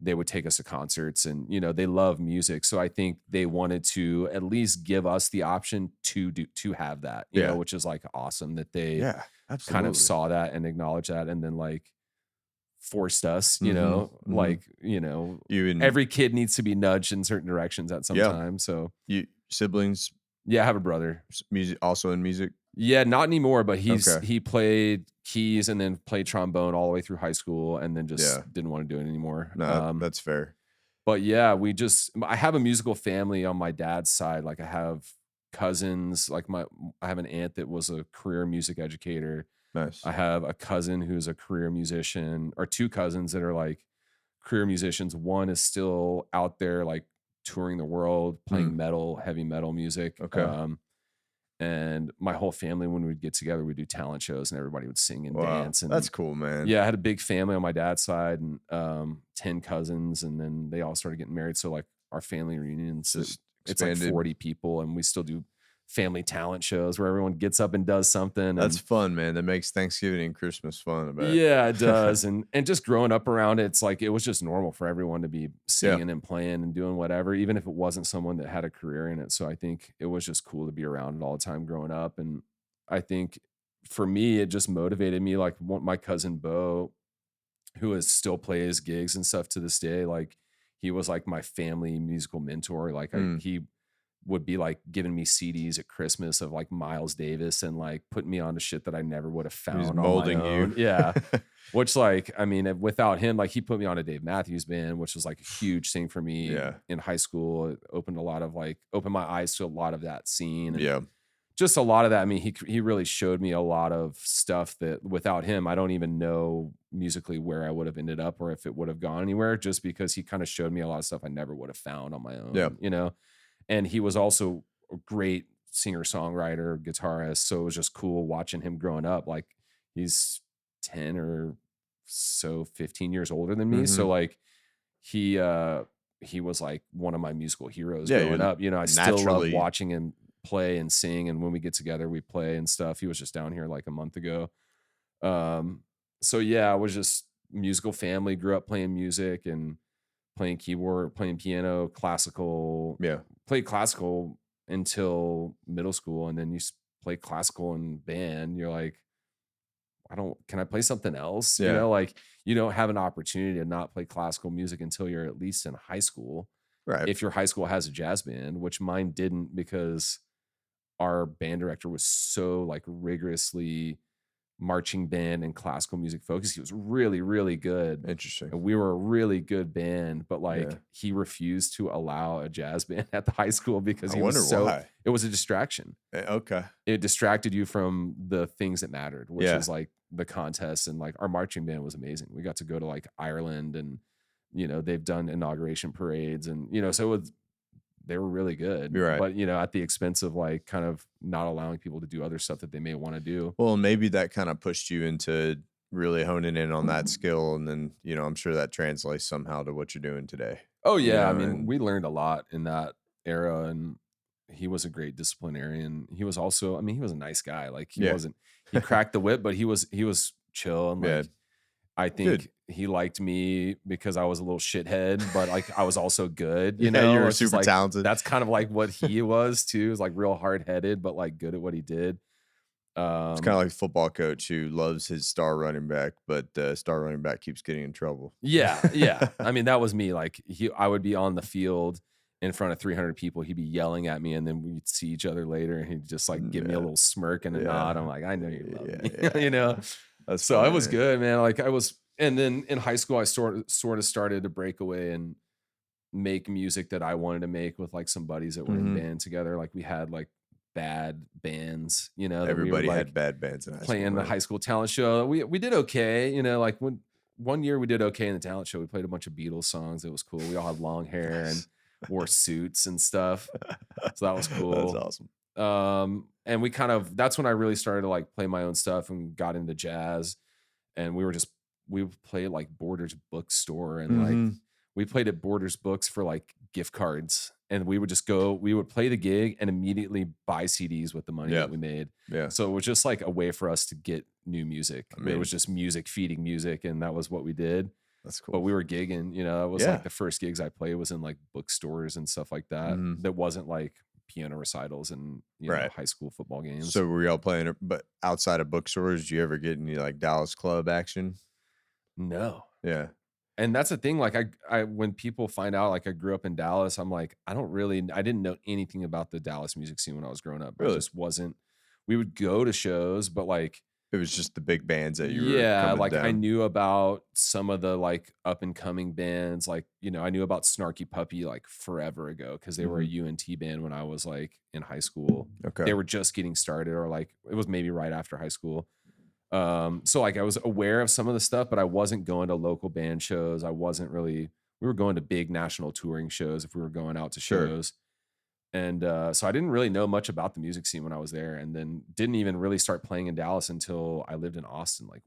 they would take us to concerts, and, you know, they love music. So I think they wanted to at least give us the option to have that, you know, which is like awesome that they Yeah. kind Absolutely. of saw that and acknowledged that, and then like forced us, you Mhm, know, mhm. like, you know, You and every kid needs to be nudged in certain directions at some Yeah. time. So you siblings yeah, I have a brother. music also in music. Yeah, not anymore, but Okay. he played keys and then played trombone all the way through high school, and then Yeah. just didn't want to do it anymore. No, that's fair. But yeah, I have a musical family on my dad's side. Like I have cousins, like I have an aunt that was a career music educator. Nice. I have a cousin who's a career musician, or two cousins that are like career musicians. One is still out there like touring the world, playing metal, heavy metal music. Okay. And my whole family, when we'd get together, we'd do talent shows and everybody would sing and Wow. dance. And That's cool, man. yeah, I had a big family on my dad's side, and 10 cousins, and then they all started getting married. So like our family reunions, Just it's like expanded. 40 people, and we still do family talent shows where everyone gets up and does something. That's And fun, man. That makes Thanksgiving and Christmas fun, I bet. yeah, it does. And just growing up around it, it's like it was just normal for everyone to be singing and playing and doing whatever, even if it wasn't someone that had a career in it. So I think it was just cool to be around it all the time growing up. And I think for me, it just motivated me. Like my cousin Bo, who still plays gigs and stuff to this day, like he was like my family musical mentor. Like he would be like giving me CDs at Christmas of like Miles Davis and like putting me on to shit that I never would have found He's on my molding own. you. Yeah. Which like, I mean, without him, like he put me on a Dave Matthews Band, which was like a huge thing for me in high school. It opened my eyes to a lot of that scene. And just a lot of that. I mean, he really showed me a lot of stuff that without him, I don't even know musically where I would have ended up or if it would have gone anywhere, just because he kind of showed me a lot of stuff I never would have found on my own, you know? And he was also a great singer-songwriter, guitarist. So it was just cool watching him growing up. Like he's 10 or so 15 years older than me. So like he was like one of my musical heroes growing up. You know, I still love watching him play and sing. And when we get together, we play and stuff. He was just down here like a month ago. So yeah, I was just musical family, grew up playing music and playing keyboard, playing piano, classical. Played classical until middle school, and then you play classical in band. You're like, can I play something else? You know, like you don't have an opportunity to not play classical music until you're at least in high school. Right. If your high school has a jazz band, which mine didn't, because our band director was so like rigorously marching band and classical music focused. He was really, really good. Interesting. And we were a really good band, but like he refused to allow a jazz band at the high school because it was a distraction. Okay. It distracted you from the things that mattered, which is like the contest. And like our marching band was amazing. We got to go to like Ireland, and, you know, they've done inauguration parades, and, you know, so they were really good, but, you know, at the expense of like kind of not allowing people to do other stuff that they may want to do. Well, maybe that kind of pushed you into really honing in on that skill. And then, you know, I'm sure that translates somehow to what you're doing today. Oh yeah. You know, I mean, we learned a lot in that era, and he was a great disciplinarian. He was also, I mean, he was a nice guy. Like he cracked the whip, but he was chill. And like, I think he liked me because I was a little shithead, but like I was also good, you know. You were super talented. That's kind of like what he was too. He was like real hard headed, but like good at what he did. It's kind of like a football coach who loves his star running back, but star running back keeps getting in trouble. Yeah. I mean, that was me. Like I would be on the field in front of 300 people. He'd be yelling at me, and then we'd see each other later, and he'd just like give me a little smirk and a nod. I'm like, I know you love me, you know. That's so funny, I was man. good, man. Like I was, and then in high school, I sort of started to break away and make music that I wanted to make with like some buddies that were in band together. Like we had like bad bands, you know, that we Everybody would had like bad bands in high school. playing the high school talent show. We did okay, you know, like when one year we did okay in the talent show. We played a bunch of Beatles songs. It was cool. We all had long hair and wore suits and stuff. So that was cool. That's awesome. And we that's when I really started to like play my own stuff and got into jazz. And we would play like Borders bookstore, and like we played at Borders Books for like gift cards, and we would play the gig and immediately buy CDs with the money that we made. Yeah. So it was just like a way for us to get new music. I mean, it was just music feeding music, and that was what we did. That's cool. But we were gigging, you know, that was like the first gigs I played was in like bookstores and stuff like that. That wasn't like piano recitals and you know, high school football games. So were y'all playing, but outside of bookstores, did you ever get any like Dallas club action? No. Yeah. And that's the thing. Like I when people find out like I grew up in Dallas, I'm like, I didn't know anything about the Dallas music scene when I was growing up. Really? I just wasn't. We would go to shows, but like it was just the big bands that you were like down. I knew about some of the like up and coming bands. Like, you know, I knew about Snarky Puppy like forever ago because they were a UNT band when I was like in high school. Okay. They were just getting started, or like it was maybe right after high school. So like I was aware of some of the stuff, but I wasn't going to local band shows. We were going to big national touring shows if we were going out to shows. And so I didn't really know much about the music scene when I was there, and then didn't even really start playing in Dallas until I lived in Austin, like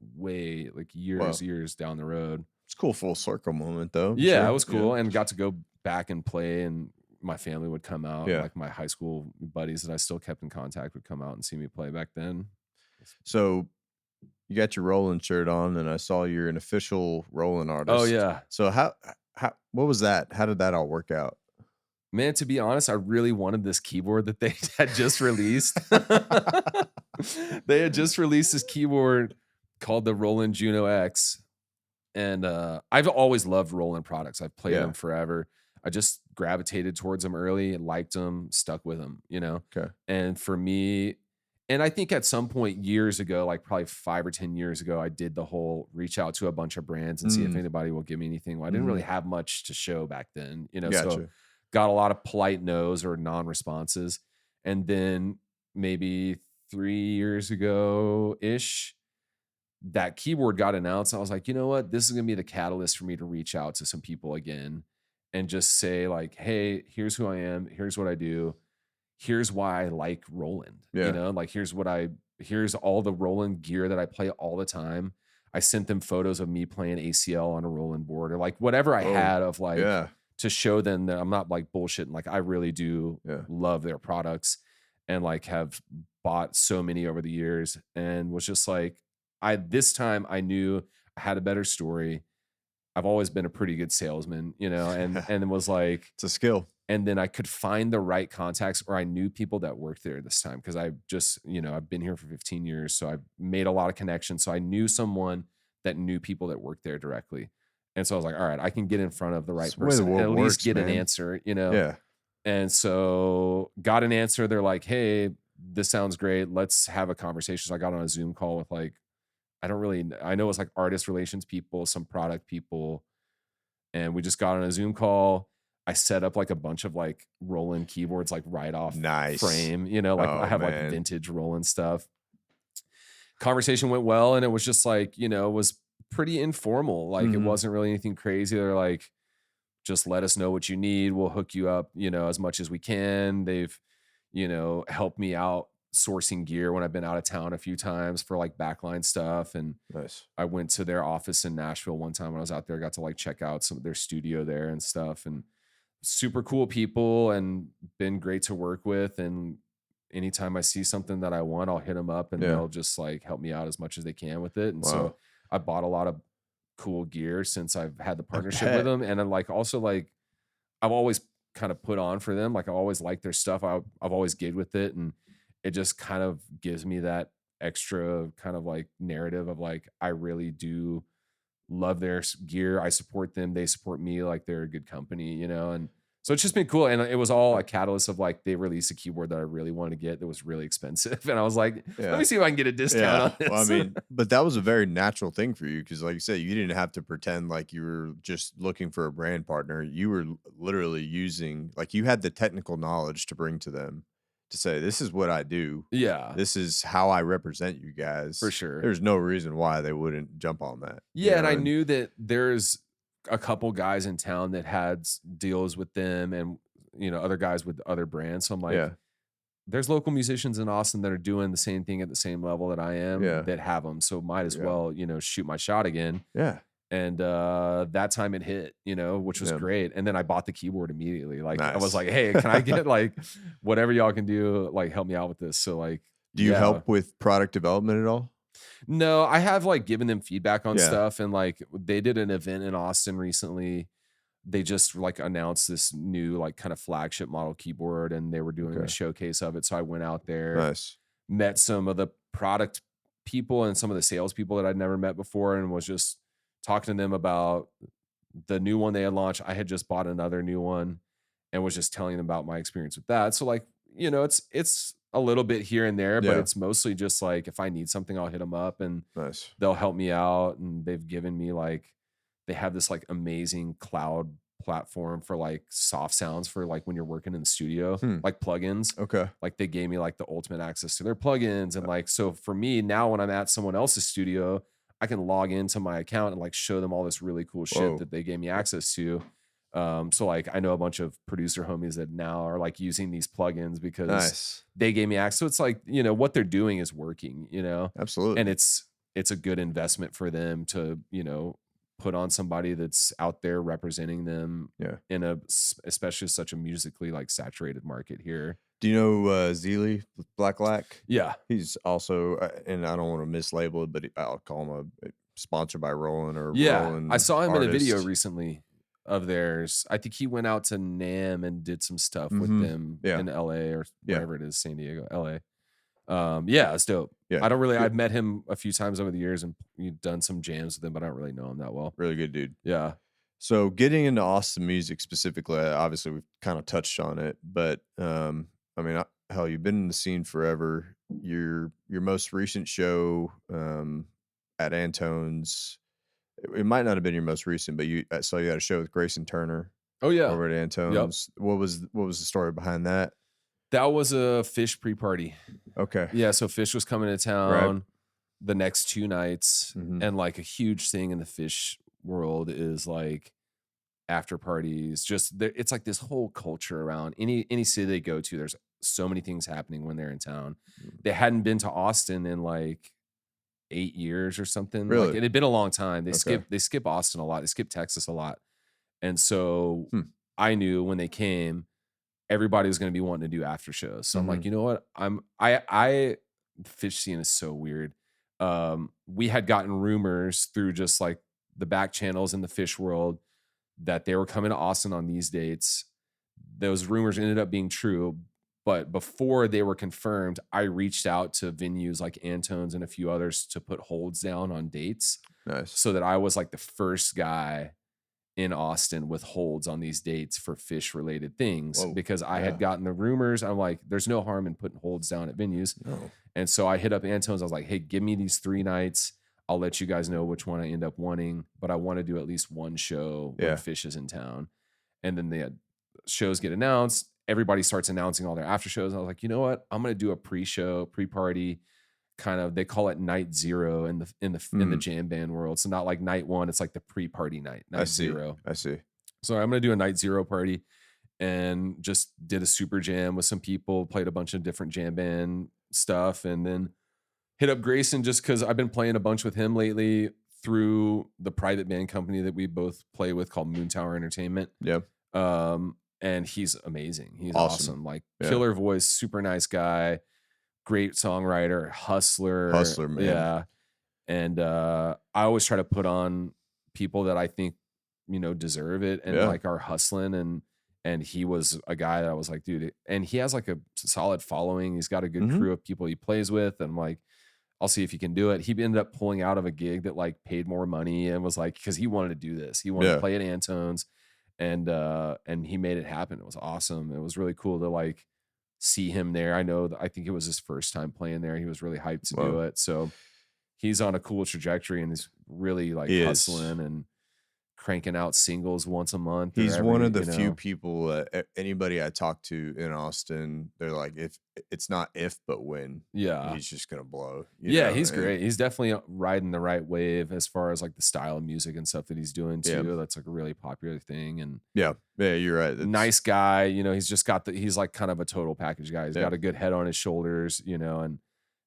years down the road. It's a cool full circle moment though. Yeah, it was cool, and got to go back and play, and my family would come out. Yeah. Like my high school buddies that I still kept in contact would come out and see me play back then. So you got your Roland shirt on, and I saw you're an official Roland artist. Oh yeah. So what was that? How did that all work out? Man, to be honest, I really wanted this keyboard that they had just released. They had just released this keyboard called the Roland Juno X. And I've always loved Roland products. I've played them forever. I just gravitated towards them early and liked them, stuck with them, you know? Okay. And for me, and I think at some point years ago, like probably 5 or 10 years ago, I did the whole reach out to a bunch of brands and see if anybody will give me anything. Well, I didn't really have much to show back then, you know? Gotcha. So got a lot of polite no's or non-responses. And then maybe 3 years ago-ish, that keyboard got announced. I was like, you know what? This is going to be the catalyst for me to reach out to some people again and just say like, hey, here's who I am. Here's what I do. Here's why I like Roland. You know, like here's all the Roland gear that I play all the time. I sent them photos of me playing ACL on a Roland board or like whatever I had of like, to show them that I'm not like bullshitting. Like I really do love their products and like have bought so many over the years, and was just like, this time I knew I had a better story. I've always been a pretty good salesman, you know, and it was like, it's a skill. And then I could find the right contacts, or I knew people that worked there this time. Cause I just, you know, I've been here for 15 years. So I've made a lot of connections. So I knew someone that knew people that worked there directly. And so I was like, all right, I can get in front of the right person, at least get an answer, you know? Yeah. And so got an answer. They're like, hey, this sounds great. Let's have a conversation. So I got on a Zoom call with like, I know it's like artist relations people, some product people. And we just got on a Zoom call. I set up like a bunch of like Roland keyboards, like right off frame, you know, like I have like vintage Roland stuff. Conversation went well. And it was just like, you know, it was pretty informal. Like it wasn't really anything crazy. They're like, just let us know what you need. We'll hook you up, you know, as much as we can. They've, you know, helped me out sourcing gear when I've been out of town a few times for like backline stuff. And I went to their office in Nashville one time when I was out there. I got to like check out some of their studio there and stuff, and super cool people and been great to work with. And anytime I see something that I want, I'll hit them up and they'll just like help me out as much as they can with it. And so I bought a lot of cool gear since I've had the partnership with them. And then like, also like I've always kind of put on for them. Like I always liked their stuff. I've always gigged with it, and it just kind of gives me that extra kind of like narrative of like, I really do love their gear. I support them. They support me. Like they're a good company, you know? And so it's just been cool. And it was all a catalyst of like, they released a keyboard that I really wanted to get that was really expensive. And I was like, let me see if I can get a discount on this. Well, I mean, but that was a very natural thing for you because, like you said, you didn't have to pretend like you were just looking for a brand partner. You were literally using, like, you had the technical knowledge to bring to them to say, this is what I do. Yeah. This is how I represent you guys. For sure. There's no reason why they wouldn't jump on that. Yeah. And I knew that there's a couple guys in town that had deals with them and, you know, other guys with other brands. So I'm like, there's local musicians in Austin that are doing the same thing at the same level that I am that have them. So might as well, you know, shoot my shot again. Yeah. And that time it hit, you know, which was great. And then I bought the keyboard immediately. Like I was like, hey, can I get like whatever y'all can do? Like help me out with this. So like, do you help with product development at all? No, I have like given them feedback on stuff, and like they did an event in Austin recently. They just like announced this new like kind of flagship model keyboard, and they were doing a showcase of it. So I went out there, met some of the product people and some of the sales people that I'd never met before, and was just talking to them about the new one they had launched. I had just bought another new one and was just telling them about my experience with that. So like, you know, it's a little bit here and there, but it's mostly just like, if I need something, I'll hit them up and they'll help me out. And they've given me like, they have this like amazing cloud platform for like soft sounds for like when you're working in the studio, like plugins. Okay. Like they gave me like the ultimate access to their plugins. And like, so for me now, when I'm at someone else's studio, I can log into my account and like show them all this really cool shit that they gave me access to. So like I know a bunch of producer homies that now are like using these plugins because they gave me access. So it's like, you know, what they're doing is working, you know? Absolutely. And it's a good investment for them to, you know, put on somebody that's out there representing them in especially such a musically like saturated market here. Do you know Zeely Black Lack? Yeah. He's also, and I don't want to mislabel it, but I'll call him a sponsored by Roland or Roland I saw him artist. in a video recently of theirs. I think he went out to NAMM and did some stuff with them in LA or wherever it is, San Diego, LA. It's dope. Yeah. I don't really, I've met him a few times over the years and you've done some jams with him, but I don't really know him that well. Really good dude. Yeah. So getting into Austin music specifically, obviously we've kind of touched on it, but I mean, hell, you've been in the scene forever. Your most recent show at Antone's, it might not have been your most recent, but I saw you had a show with Grayson Turner. Oh yeah, over at Antone's. Yep. What was the story behind that? That was a Fish pre-party. Okay. Yeah, so Fish was coming to town the next 2 nights, and like a huge thing in the Fish world is like after parties. Just it's like this whole culture around any city they go to. There's so many things happening when they're in town. They hadn't been to Austin in like 8 years or something. Really? Like it had been a long time. They skip Austin a lot. They skip Texas a lot. And so I knew when they came, everybody was going to be wanting to do after shows. So I'm like, you know what? I Fish scene is so weird. We had gotten rumors through just like the back channels in the Fish world that they were coming to Austin on these dates. Those rumors ended up being true. But before they were confirmed, I reached out to venues like Antone's and a few others to put holds down on dates. Nice. So that I was like the first guy in Austin with holds on these dates for Fish related things. Whoa, because I had gotten the rumors. I'm like, there's no harm in putting holds down at venues. No. And so I hit up Antone's. I was like, hey, give me these 3 nights. I'll let you guys know which one I end up wanting, but I want to do at least one show when Fish is in town. And then the shows get announced. Everybody starts announcing all their after shows. I was like, you know what? I'm going to do a pre-show, pre-party kind of, they call it night 0 in the jam band world. So not like night 1, it's like the pre-party night 0. I see. So I'm going to do a night 0 party and just did a super jam with some people, played a bunch of different jam band stuff, and then hit up Grayson just because I've been playing a bunch with him lately through the private band company that we both play with called Moon Tower Entertainment. Yeah. And he's amazing. He's awesome. Like killer voice, super nice guy, great songwriter, hustler, man. Yeah. And I always try to put on people that I think, you know, deserve it and like are hustling. And he was a guy that I was like, dude, and he has like a solid following. He's got a good crew of people he plays with. And I'm like, I'll see if he can do it. He ended up pulling out of a gig that like paid more money and was like, because he wanted to do this. He wanted to play at Antone's, and he made it happen. It was awesome. It was really cool to like see him there. I think it was his first time playing there. He was really hyped to do it. So he's on a cool trajectory and he's really like hustling and cranking out singles once a month. He's one of the few people, anybody I talk to in Austin, they're like, if it's not if, but when, he's just going to blow. You know? He's great. He's definitely riding the right wave as far as like the style of music and stuff that he's doing too. That's like a really popular thing. And yeah, you're right. Nice guy, you know, he's just got he's like kind of a total package guy. He's got a good head on his shoulders, you know, and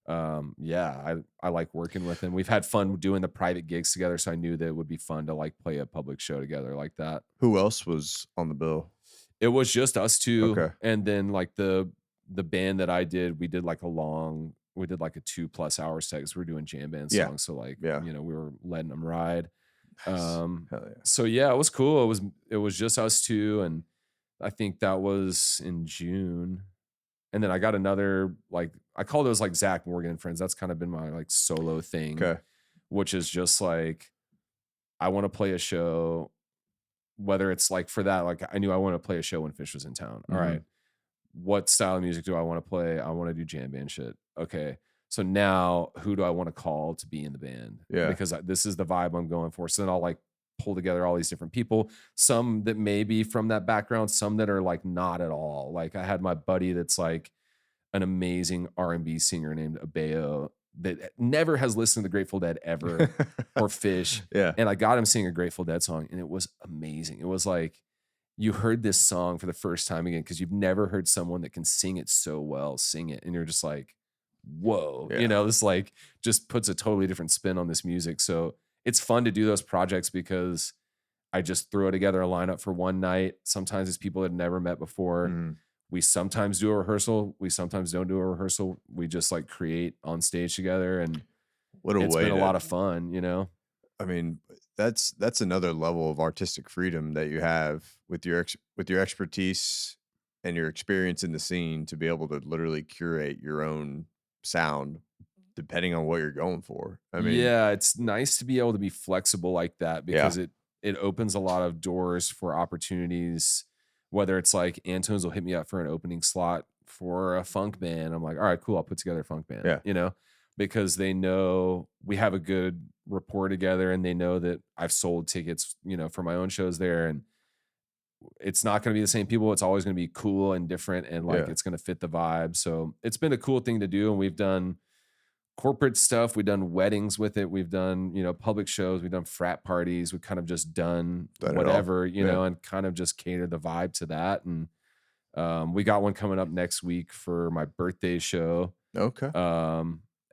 I like working with him. We've had fun doing the private gigs together, so I knew that it would be fun to like play a public show together like that. Who else was on the bill? It was just us two, and then like the band that I did, we did like a 2+ hour set because we were doing jam band songs. So like, you know, we were letting them ride. So yeah, it was cool. It was just us two, and I think that was in June. And then I got another, like, I call those like Zack Morgan and friends. That's kind of been my like solo thing, which is just like, I want to play a show, whether it's like for that, like I knew I want to play a show when Fish was in town. All right. What style of music do I want to play? I want to do jam band shit. Okay. So now who do I want to call to be in the band? Because this is the vibe I'm going for. So then I'll like pull together all these different people, some that may be from that background, some that are like not at all. Like I had my buddy that's like an amazing R&B singer named Abeo that never has listened to the Grateful Dead ever or Fish. And I got him singing a Grateful Dead song and it was amazing. It was like you heard this song for the first time again because you've never heard someone that can sing it so well sing it, and you're just like, whoa, you know, this like just puts a totally different spin on this music. So it's fun to do those projects because I just throw together a lineup for one night. Sometimes it's people that I've never met before. We sometimes do a rehearsal. We sometimes don't do a rehearsal. We just like create on stage together, and it's been a lot of fun, you know? I mean, that's another level of artistic freedom that you have with your expertise and your experience in the scene to be able to literally curate your own sound depending on what you're going for. I mean, it's nice to be able to be flexible like that because it opens a lot of doors for opportunities, whether it's like Antone's will hit me up for an opening slot for a funk band. I'm like, all right, cool. I'll put together a funk band, you know, because they know we have a good rapport together and they know that I've sold tickets, you know, for my own shows there, and it's not going to be the same people. It's always going to be cool and different, and like it's going to fit the vibe. So it's been a cool thing to do, and we've done corporate stuff. We've done weddings with it. We've done, you know, public shows. We've done frat parties. We've kind of just done whatever, you know, and kind of just cater the vibe to that. And we got one coming up next week for my birthday show.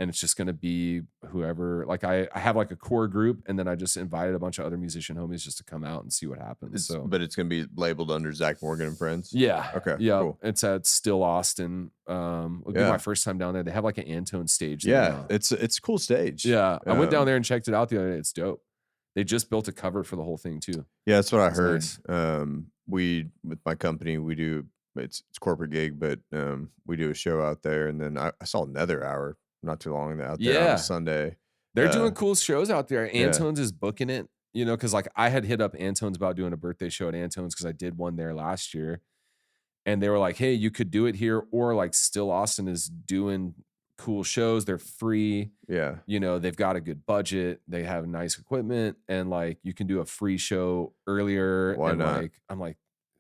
And it's just going to be whoever, like I have like a core group, and then I just invited a bunch of other musician homies just to come out and see what happens. But it's going to be labeled under Zack Morgan and Friends. Cool. It's at Still Austin. It'll be my first time down there. They have like an Antone stage. It's a cool stage. I went down there and checked it out the other day. It's dope. They just built a cover for the whole thing too. That's what I heard. Nice. We, with my company, we do, it's corporate gig, but we do a show out there, and then I saw Nether Hour not too long out there on a Sunday. They're doing cool shows out there. Antone's is booking it, you know, because like I had hit up Antone's about doing a birthday show at Antone's because I did one there last year, and they were like, hey, you could do it here, or like Still Austin is doing cool shows. They're free. You know, they've got a good budget. They have nice equipment, and like you can do a free show earlier. Why not? Like, I'm like,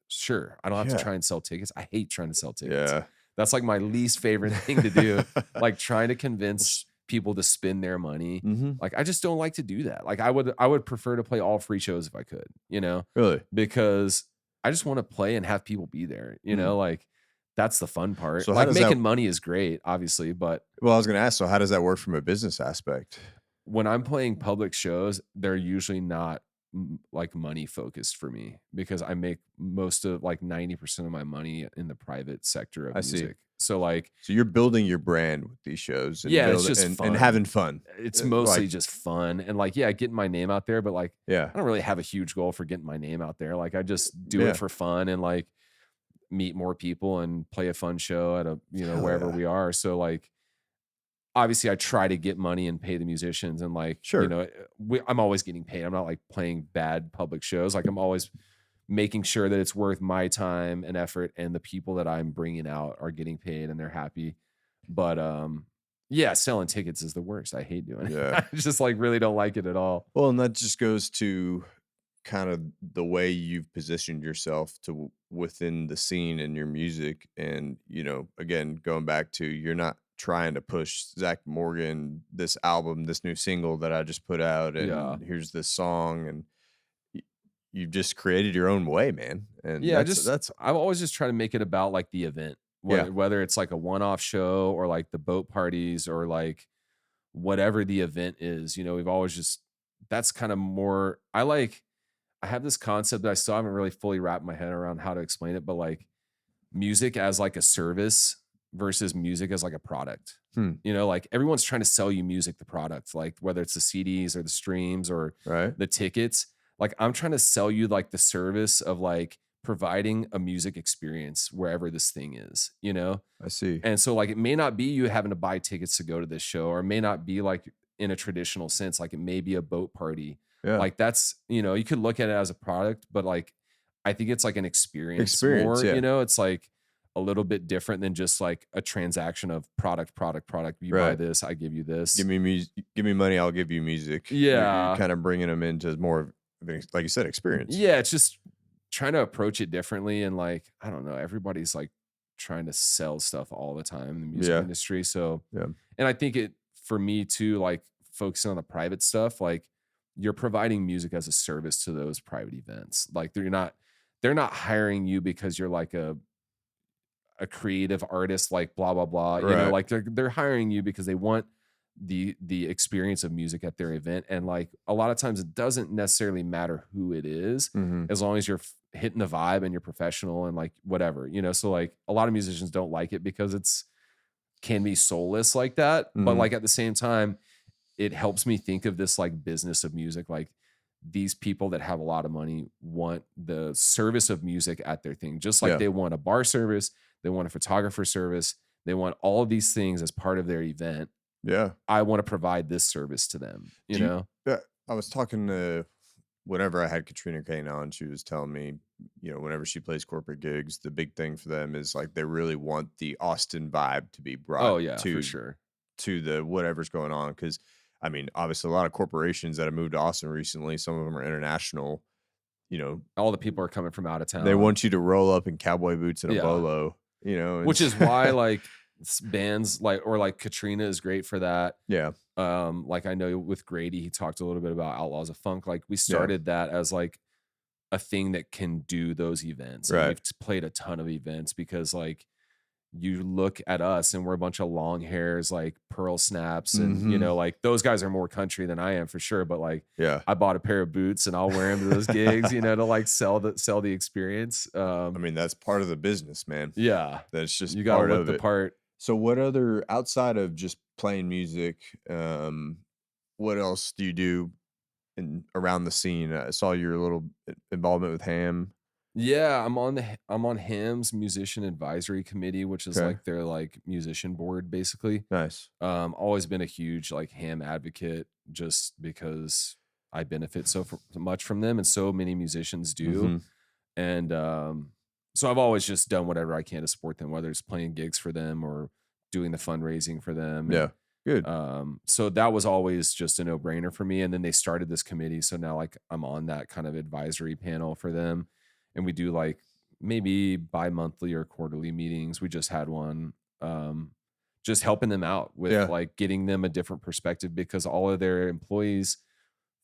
sure. I don't have to try and sell tickets. I hate trying to sell tickets. That's like my least favorite thing to do. Like trying to convince people to spend their money. Like I just don't like to do that. Like I would prefer to play all free shows if I could, you know? Really? Because I just want to play and have people be there, you know? Like that's the fun part. So like making money is great, obviously, but well, I was going to ask, so how does that work from a business aspect? When I'm playing public shows, they're usually not like money focused for me because I make most of like 90% of my money in the private sector of music. So like, so you're building your brand with these shows, and it's just fun. And having fun. It's mostly just fun and like, getting my name out there, but like, I don't really have a huge goal for getting my name out there. Like I just do it for fun and like meet more people and play a fun show at a, you know, wherever we are. So like, obviously I try to get money and pay the musicians and like, Sure. I'm always getting paid. I'm not like playing bad public shows. Like I'm always making sure that it's worth my time and effort and the people that I'm bringing out are getting paid and they're happy. But yeah, selling tickets is the worst. I hate doing it. Yeah. I just like really don't like it at all. Well, and that just goes to kind of the way you've positioned yourself to within the scene and your music. And, again, going back to you're not trying to push Zack Morgan, this album, this new single that I just put out, Yeah. and here's this song, and you've just created your own way, man. And Yeah, that's I've always just tried to make it about like the event, yeah, whether it's like a one-off show or like the boat parties or like whatever the event is. We've always just that's kind of more. I have this concept that I still haven't really fully wrapped my head around how to explain it, but like music as like a service versus music as like a product. Like everyone's trying to sell you music, the product, like whether it's the CDs or the streams or right. the tickets. Like I'm trying to sell you like the service of like providing a music experience wherever this thing is. I see. And so like it may not be you having to buy tickets to go to this show, or it may not be like in a traditional sense, like it may be a boat party. Yeah. Like that's, you could look at it as a product, but like I think it's like an experience more, Yeah. it's like a little bit different than just like a transaction of product. You buy Right. this, I give you this. Give me music, give me money, I'll give you music. You're Yeah. kind of bringing them into more of like you said, experience. Yeah. It's just trying to approach it differently. And like, I don't know, everybody's like trying to sell stuff all the time in the music Yeah. industry. So, Yeah. and I think for me too, like focusing on the private stuff, like you're providing music as a service to those private events. Like they're not hiring you because you're like a creative artist, like blah, blah, blah, Right. like they're hiring you because they want the experience of music at their event. And like a lot of times it doesn't necessarily matter who it is, as long as you're hitting the vibe and you're professional and like whatever, so like a lot of musicians don't like it because can be soulless like that. But like at the same time, it helps me think of this like business of music. Like these people that have a lot of money want the service of music at their thing, just like they want a bar service, they want a photographer service, they want all of these things as part of their event. Yeah. I want to provide this service to them, you know? I was talking to whenever I had Katrina Kane on, she was telling me, whenever she plays corporate gigs, the big thing for them is like they really want the Austin vibe to be brought for sure. to the whatever's going on. Cause I mean, obviously a lot of corporations that have moved to Austin recently, some of them are international, all the people are coming from out of town. They want you to roll up in cowboy boots and a bolo, which is why like bands like Katrina is great for that. Yeah. Like I know with Grady, he talked a little bit about Outlaws of Funk. Like we started that as like a thing that can do those events. Right. And we've played a ton of events because like you look at us and we're a bunch of long hairs, like pearl snaps. And, like those guys are more country than I am for sure. But like, I bought a pair of boots and I'll wear them to those gigs, to like sell the experience. I mean, that's part of the business, man. Yeah. That's just you got to look the part. So what other, outside of just playing music, what else do you do around the scene? I saw your little involvement with Ham. Yeah, I'm on Ham's musician advisory committee, which is like their like musician board, basically. Nice. Always been a huge like Ham advocate, just because I benefit so much from them, and so many musicians do. And so I've always just done whatever I can to support them, whether it's playing gigs for them or doing the fundraising for them. Yeah. Good. So that was always just a no-brainer for me. And then they started this committee, so now like I'm on that kind of advisory panel for them. And we do like maybe bi-monthly or quarterly meetings. We just had one, just helping them out with like getting them a different perspective, because all of their employees,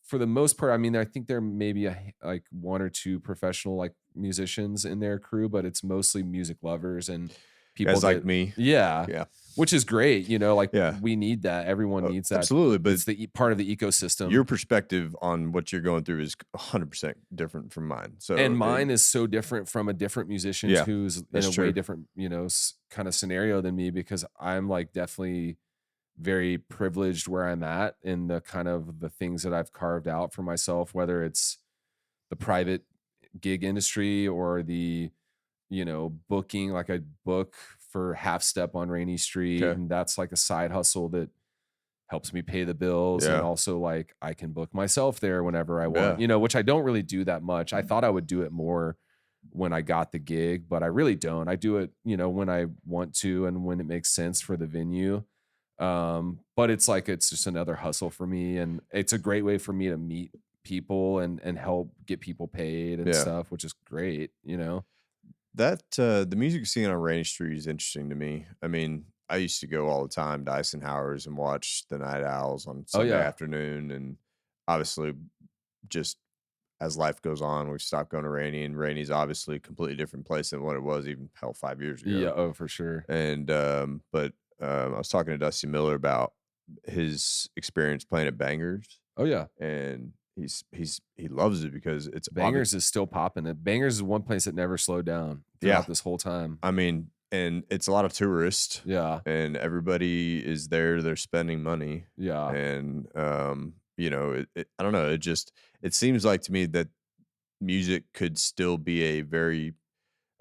for the most part, I mean, I think there may be like one or two professional like musicians in their crew, but it's mostly music lovers and people like me. Yeah. Which is great. We need that. Everyone needs that. Absolutely. But it's the part of the ecosystem. Your perspective on what you're going through is 100% different from mine. So, and mine is so different from a different musician who's in a way different, kind of scenario than me, because I'm like definitely very privileged where I'm at in the kind of the things that I've carved out for myself, whether it's the private gig industry or the, booking, like I book for Half Step on Rainy Street, Okay. and that's like a side hustle that helps me pay the bills, and Yeah. also like I can book myself there whenever I want, Yeah. you know, which I don't really do that much. I thought I would do it more when I got the gig, but I really don't. I do it, you know, when I want to and when it makes sense for the venue. But it's like it's just another hustle for me, and it's a great way for me to meet people and help get people paid and Yeah. stuff, which is great, you know. That the music scene on Rainy Street is interesting to me. I mean, I used to go all the time to Eisenhower's and watch the Night Owls on Oh Sunday yeah. afternoon, and obviously, just as life goes on, we've stopped going to Rainy, and Rainy's obviously a completely different place than what it was even hell 5 years Yeah, ago. oh for sure. And but I was talking to Dusty Miller about his experience playing at Bangers, Oh yeah. and he loves it because it's obvious. Bangers is still popping. Bangers is one place that never slowed down Yeah, throughout this whole time. I mean, and it's a lot of tourists, Yeah. and everybody is there. They're spending money, Yeah. and you know, I don't know. It seems like to me that music could still be a very,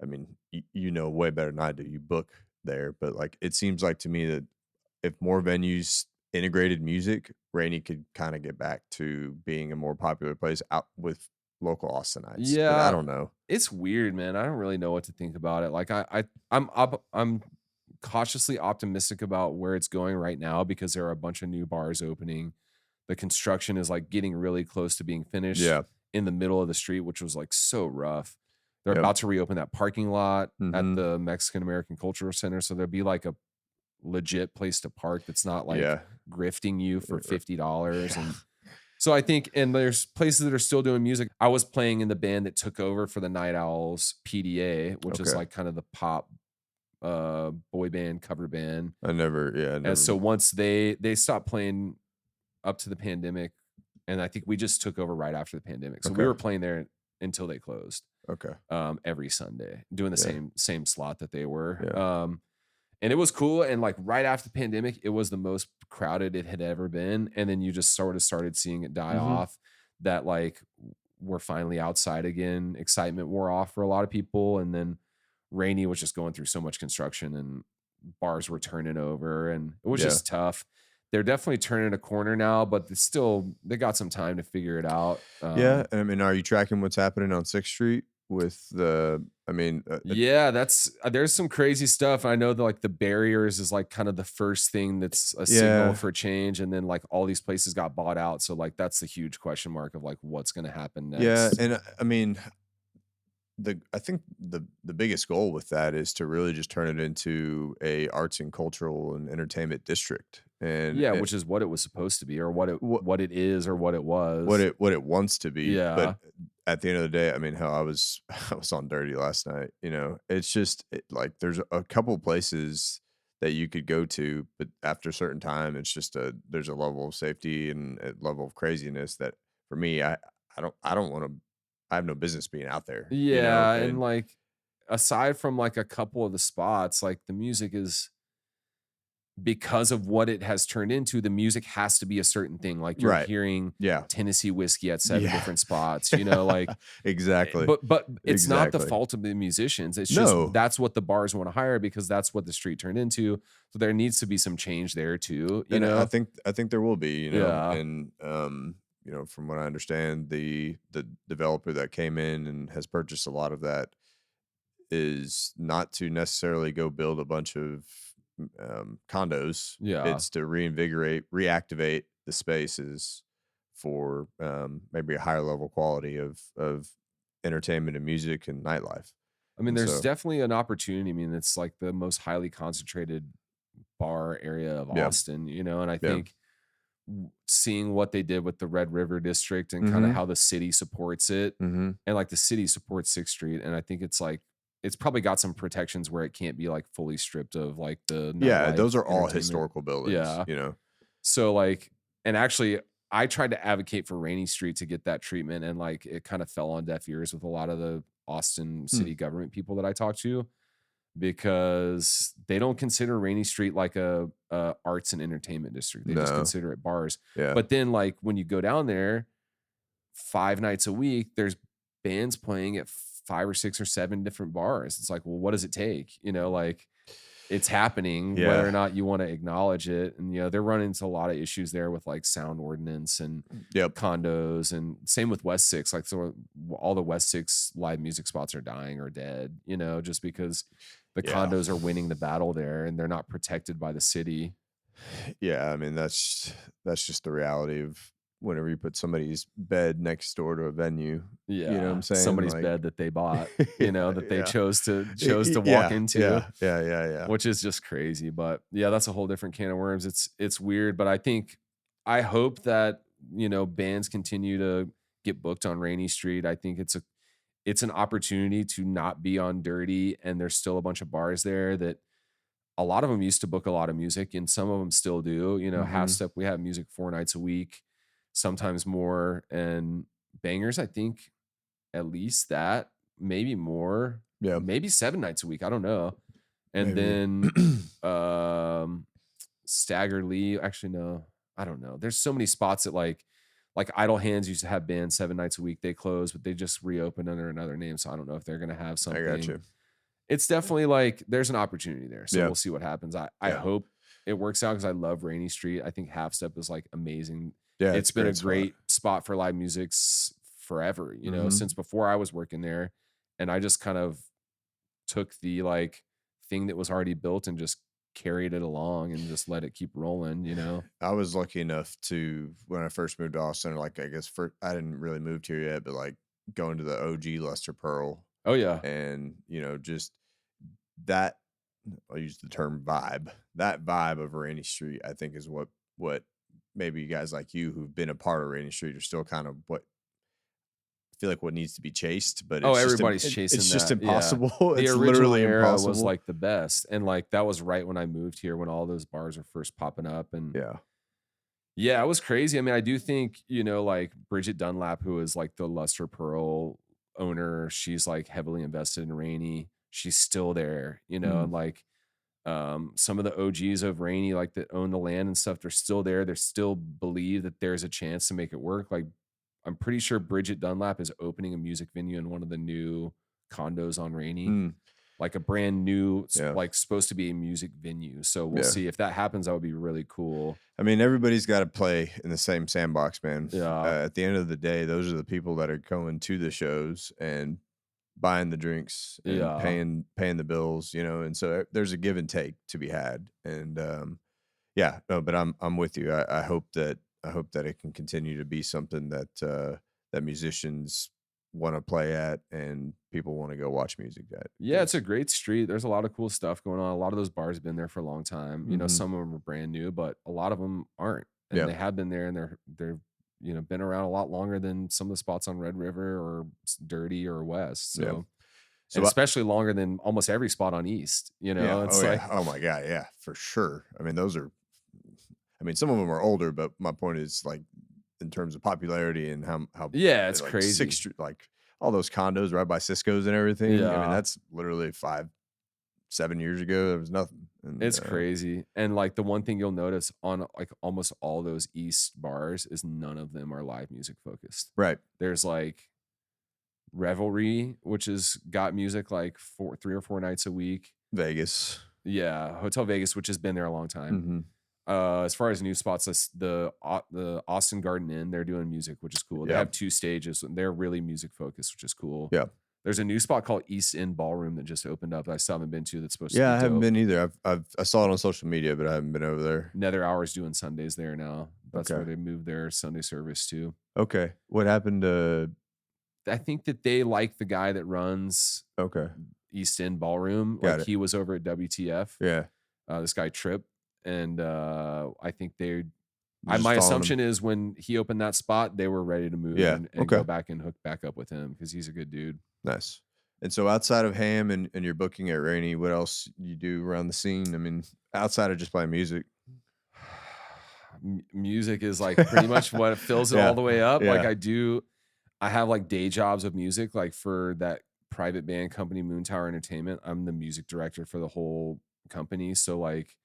I mean, you know way better than I do. You book there, but like it seems like to me that if more venues integrated music, Rainy could kind of get back to being a more popular place out with local Austinites. And I Yeah. don't know. It's weird, man. I don't really know what to think about it. Like I'm cautiously optimistic about where it's going right now because there are a bunch of new bars opening. The construction is like getting really close to being finished Yeah. in the middle of the street, which was like so rough. They're Yep. about to reopen that parking lot at Hmm. the Mexican American Cultural Center. So there'll be like a legit place to park that's not like Yeah. grifting you for $50. Yeah. And so I think, and there's places that are still doing music. I was playing in the band that took over for the Night Owls PDA, which is Okay. like kind of the pop boy band cover band. I never. And so once they stopped playing up to the pandemic, and I think we just took over right after the pandemic. So we Okay. were playing there until they closed. Okay. Every Sunday, doing the Yeah. same slot that they were. Yeah. And it was cool. And like right after the pandemic, it was the most crowded it had ever been. And then you just sort of started seeing it die Mhm. off. That like we're finally outside again. Excitement wore off for a lot of people. And then Rainy was just going through so much construction and bars were turning over, and it was Yeah. just tough. They're definitely turning a corner now, but it's still they got some time to figure it out. Yeah. And I mean, are you tracking what's happening on 6th Street with the? I mean, Yeah, that's there's some crazy stuff. I know that like the barriers is like kind of the first thing that's a signal yeah. for change, and then like all these places got bought out. So like that's the huge question mark of like what's going to happen Yeah. next. And I mean, I think the biggest goal with that is to really just turn it into a arts and cultural and entertainment district, and Yeah, which is what it was supposed to be, or what it is, or what it was. what it wants to be. Yeah. But at the end of the day, I mean, hell, I was I was on Dirty last night. You know, it's just like there's a couple places that you could go to, but after a certain time, it's just there's a level of safety and a level of craziness that for me, I don't want to. I have no business being out there. You know, Yeah, and like aside from like a couple of the spots, like the music is because of what it has turned into, the music has to be a certain thing. Like you're right. hearing Yeah. Tennessee whiskey at 7 Yeah. different spots, you know, like Exactly. but it's not the Exactly. fault of the musicians. It's No. just that's what the bars want to hire because that's what the street turned into. So there needs to be some change there too, you And know. I think there will be, you know, Yeah. and you know, from what I understand, the developer that came in and has purchased a lot of that is not to necessarily go build a bunch of condos. Yeah. It's to reactivate the spaces for maybe a higher level quality of entertainment and music and nightlife. I mean, And there's so, definitely an opportunity. I mean, it's like the most highly concentrated bar area of yeah, Austin, you know, and I yeah, think seeing what they did with the Red River district and kind of mm-hmm, how the city supports it, mm-hmm. and like the city supports 6th Street, and I think it's like it's probably got some protections where it can't be like fully stripped of like the Yeah, nightlife those are all entertainment. historical buildings. Yeah. You know, So like, and actually, I tried to advocate for Rainy Street to get that treatment, and like it kind of fell on deaf ears with a lot of the Austin city government people that I talked to because they don't consider Rainy Street like a arts and entertainment district. They just no, consider it bars. yeah, But then like when you go down there 5 nights a week, there's bands playing at 5 or 6 or 7 different bars. It's like, well, what does it take? You know, like it's happening, whether or Yeah. not you want to acknowledge it. And, they're running into a lot of issues there with like sound ordinance and Yep. condos, and same with West Six. Like, so all the West Six live music spots are dying or dead, just because the Yeah. condos are winning the battle there and they're not protected by the city. Yeah. I mean, that's just the reality of whenever you put somebody's bed next door to a venue. You know what Yeah. I'm saying? Somebody's Like, bed that they bought, yeah, that they yeah. chose to walk Yeah, into. yeah, yeah, yeah, yeah. Which is just crazy. But yeah, that's a whole different can of worms. It's weird, but I hope that, bands continue to get booked on Rainy Street. I think it's an opportunity to not be on Dirty, and there's still a bunch of bars there that a lot of them used to book a lot of music, and some of them still do. Half Mhm. Step, we have music 4 nights a week, sometimes more, and Bangers, I think at least that, maybe more, Yeah, maybe 7 nights a week. I don't know. And maybe. then Stagger Lee, actually no, I don't know. There's so many spots that like Idle Hands used to have bands 7 nights a week. They closed, but they just reopened under another name. So I don't know if they're gonna have I got something. you. It's definitely like there's an opportunity there. So Yeah, we'll see what happens. I yeah, hope it works out because I love Rainy Street. I think Half Step is like amazing. yeah. It's It's a been a great spot. great spot for live music forever, Mhm. since before I was working there. And I just kind of took the like thing that was already built and just carried it along and just let it keep rolling. I was lucky enough to, when I first moved to Austin, like, I guess I didn't really move here yet, but like going to the OG Lester Pearl, Oh yeah. and just that, I'll use the term vibe. That vibe of Rainy Street, I think, is what maybe guys like you who've been a part of Rainy Street are still kind of what I feel like what needs to be chased, but Oh, it's just everybody's chasing it's just that. Yeah. impossible. The It's original literally era was impossible. like the best. And like that was right when I moved here, when all those bars were first popping up. And Yeah. yeah, it was crazy. I mean, I do think, like Bridget Dunlap, who is like the Luster Pearl owner, she's like heavily invested in Rainy. She's still there, Mm. and like some of the OGs of Rainy, like that own the land and stuff, they're still there. They still believe that there's a chance to make it work. Like I'm pretty sure Bridget Dunlap is opening a music venue in one of the new condos on Rainy, Mm. like a brand new, Yeah. like supposed to be a music venue. So we'll Yeah. see if that happens. That would be really cool. I mean, everybody's got to play in the same sandbox, man. Yeah. At the end of the day, those are the people that are going to the shows and buying the drinks and Yeah. paying the bills, and so there's a give and take to be had. And yeah, no, but I'm with you. I hope that it can continue to be something that musicians want to play at and people want to go watch music at. Yeah, it's a great street. There's a lot of cool stuff going on. A lot of those bars have been there for a long time. Mhm. Some of them are brand new, but a lot of them aren't. And Yeah. they have been there, and they're been around a lot longer than some of the spots on Red River or Dirty or West. Yeah. So, and So especially longer than almost every spot on East. yeah, It's oh like yeah, oh my god, yeah, for sure. I mean, those are. I mean, some of them are older, but my point is like in terms of popularity and how yeah, it's like crazy. like all those condos right by Cisco's and everything. I mean, Yeah. that's literally 5-7 years ago. There was nothing. And It's crazy. And like the one thing you'll notice on like almost all those East bars is none of them are live music focused. right, There's like Revelry, which has got music like 3 or 4 nights a week. Vegas. Yeah, Hotel Vegas, which has been there a long time. Mm-hmm. As far as new spots, the Austin Garden Inn, they're doing music, which is cool. They Yeah. have 2 stages, and they're really music focused, which is cool. Yeah. There's a new spot called East End Ballroom that just opened up that I still haven't been to. That's supposed to Yeah, be I haven't dope. been either. I saw it on social media, but I haven't been over there. Nether Hours doing Sundays there now. That's Okay. where they moved their Sunday service to. Okay, what happened to? I think that they like the guy that runs Okay, East End Ballroom. Got Like it. he was over at WTF. yeah. This guy Tripp, and I think Just my following assumption him. is when he opened that spot, they were ready to move Yeah, and okay. go back and hook back up with him because he's a good dude. Nice. And so outside of Ham and your booking at Rainy, what else you do around the scene? I mean, outside of just playing music. Music is like pretty much what fills it Yeah, all the way up. yeah. Like I have like day jobs of music, like for that private band company, Moon Tower Entertainment. I'm the music director for the whole company. So like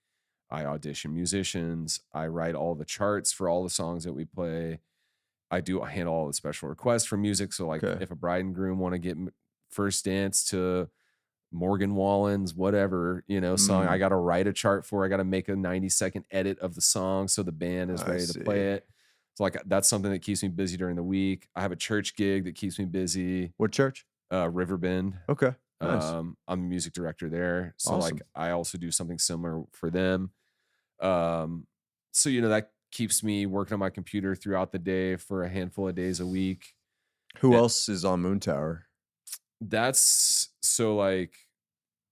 I audition musicians, I write all the charts for all the songs that we play. I handle all the special requests for music. So like Okay. if a bride and groom want to get first dance to Morgan Wallen's whatever, song. I Mm, got to write a chart for. I got to make a 90-second edit of the song so the band is I ready to play see. it. So like that's something that keeps me busy during the week. I have a church gig that keeps me busy. What church? Riverbend. Okay, nice, I'm a music director there, so like awesome. I also do something similar for them. Um, so that keeps me working on my computer throughout the day for a handful of days a week. Who And else is on Moon Tower? that's so like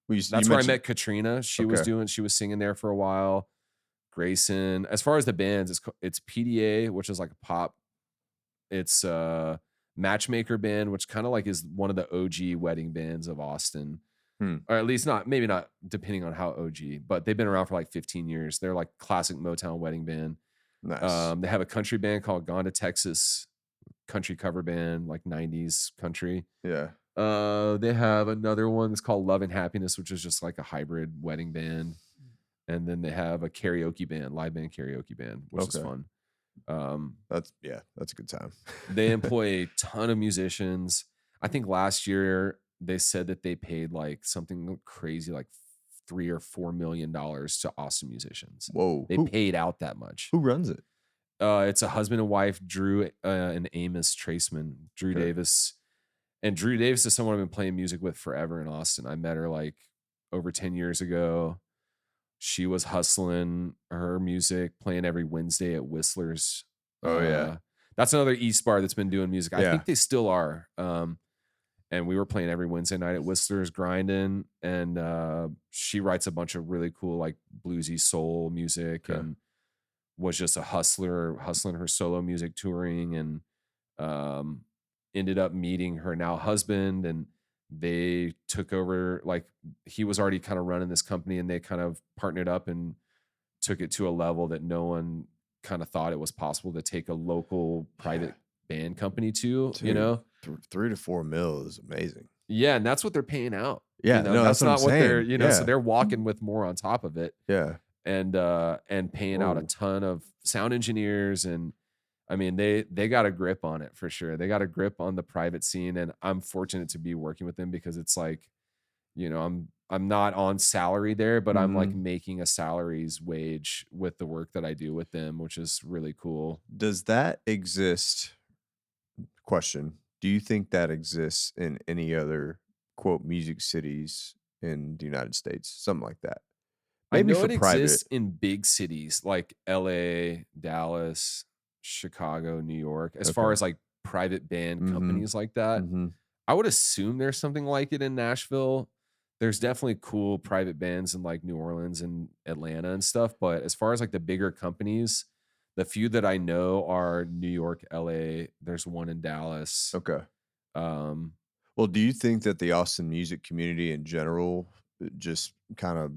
You that's where I mentioned. met Katrina. Okay, She was singing there for a while. Grayson. As far as the bands, it's PDA, which is like a pop. It's Matchmaker band, which kind of like is one of the OG wedding bands of Austin. hmm, Or at least not, maybe not depending on how OG, but they've been around for like 15 years. They're like classic Motown wedding band. nice. They have a country band called Gone to Texas, country cover band, like 90s country. Yeah, They have another one that's called Love and Happiness, which is just like a hybrid wedding band. And then they have a karaoke band, live band karaoke band, which is okay. fun. Um, That's a good time. they employ a ton of musicians. I think last year they said that they paid like something crazy, like $3 or $4 million to Austin musicians. Whoa, They paid out that much. who runs it? It's a husband and wife, Drew and Amos Traceman, Drew Okay. Davis. And Drew Davis is someone I've been playing music with forever in Austin. I met her like over 10 years ago. She was hustling her music, playing every Wednesday at Whistler's. Oh yeah, That's another East bar that's been doing music. I yeah. think they still are. And we were playing every Wednesday night at Whistler's grinding. And she writes a bunch of really cool, like bluesy soul music, Okay. and was just a hustling her solo music touring, and ended up meeting her now husband, and they took over. Like he was already kind of running this company, and they kind of partnered up and took it to a level that no one kind of thought it was possible to take a local private band company to, Dude, 3 to 4 mil is amazing. Yeah, and that's what they're paying out. Yeah, no, That's that's what I'm not what they're, saying. so Yeah, they're walking with more on top of it, yeah. and paying out a Whoa. ton of sound engineers. And I mean, they got a grip on it for sure. They got a grip on the private scene, and I'm fortunate to be working with them because it's like, I'm not on salary there, but I'm like Mhm. making a salary's wage with the work that I do with them, which is really cool. Does that exist? Question: do you think that exists in any other quote music cities in the United States? Something like that. I Maybe know for it private. exists in big cities like LA, Dallas, Chicago, New York, as far Okay. as like private band Mm-hmm. companies like that. Mm-hmm. I would assume there's something like it in Nashville. There's definitely cool private bands in like New Orleans and Atlanta and stuff. But as far as like the bigger companies, the few that I know are New York, LA. There's one in Dallas. Okay. Um, Well, do you think that the Austin music community in general just kind of,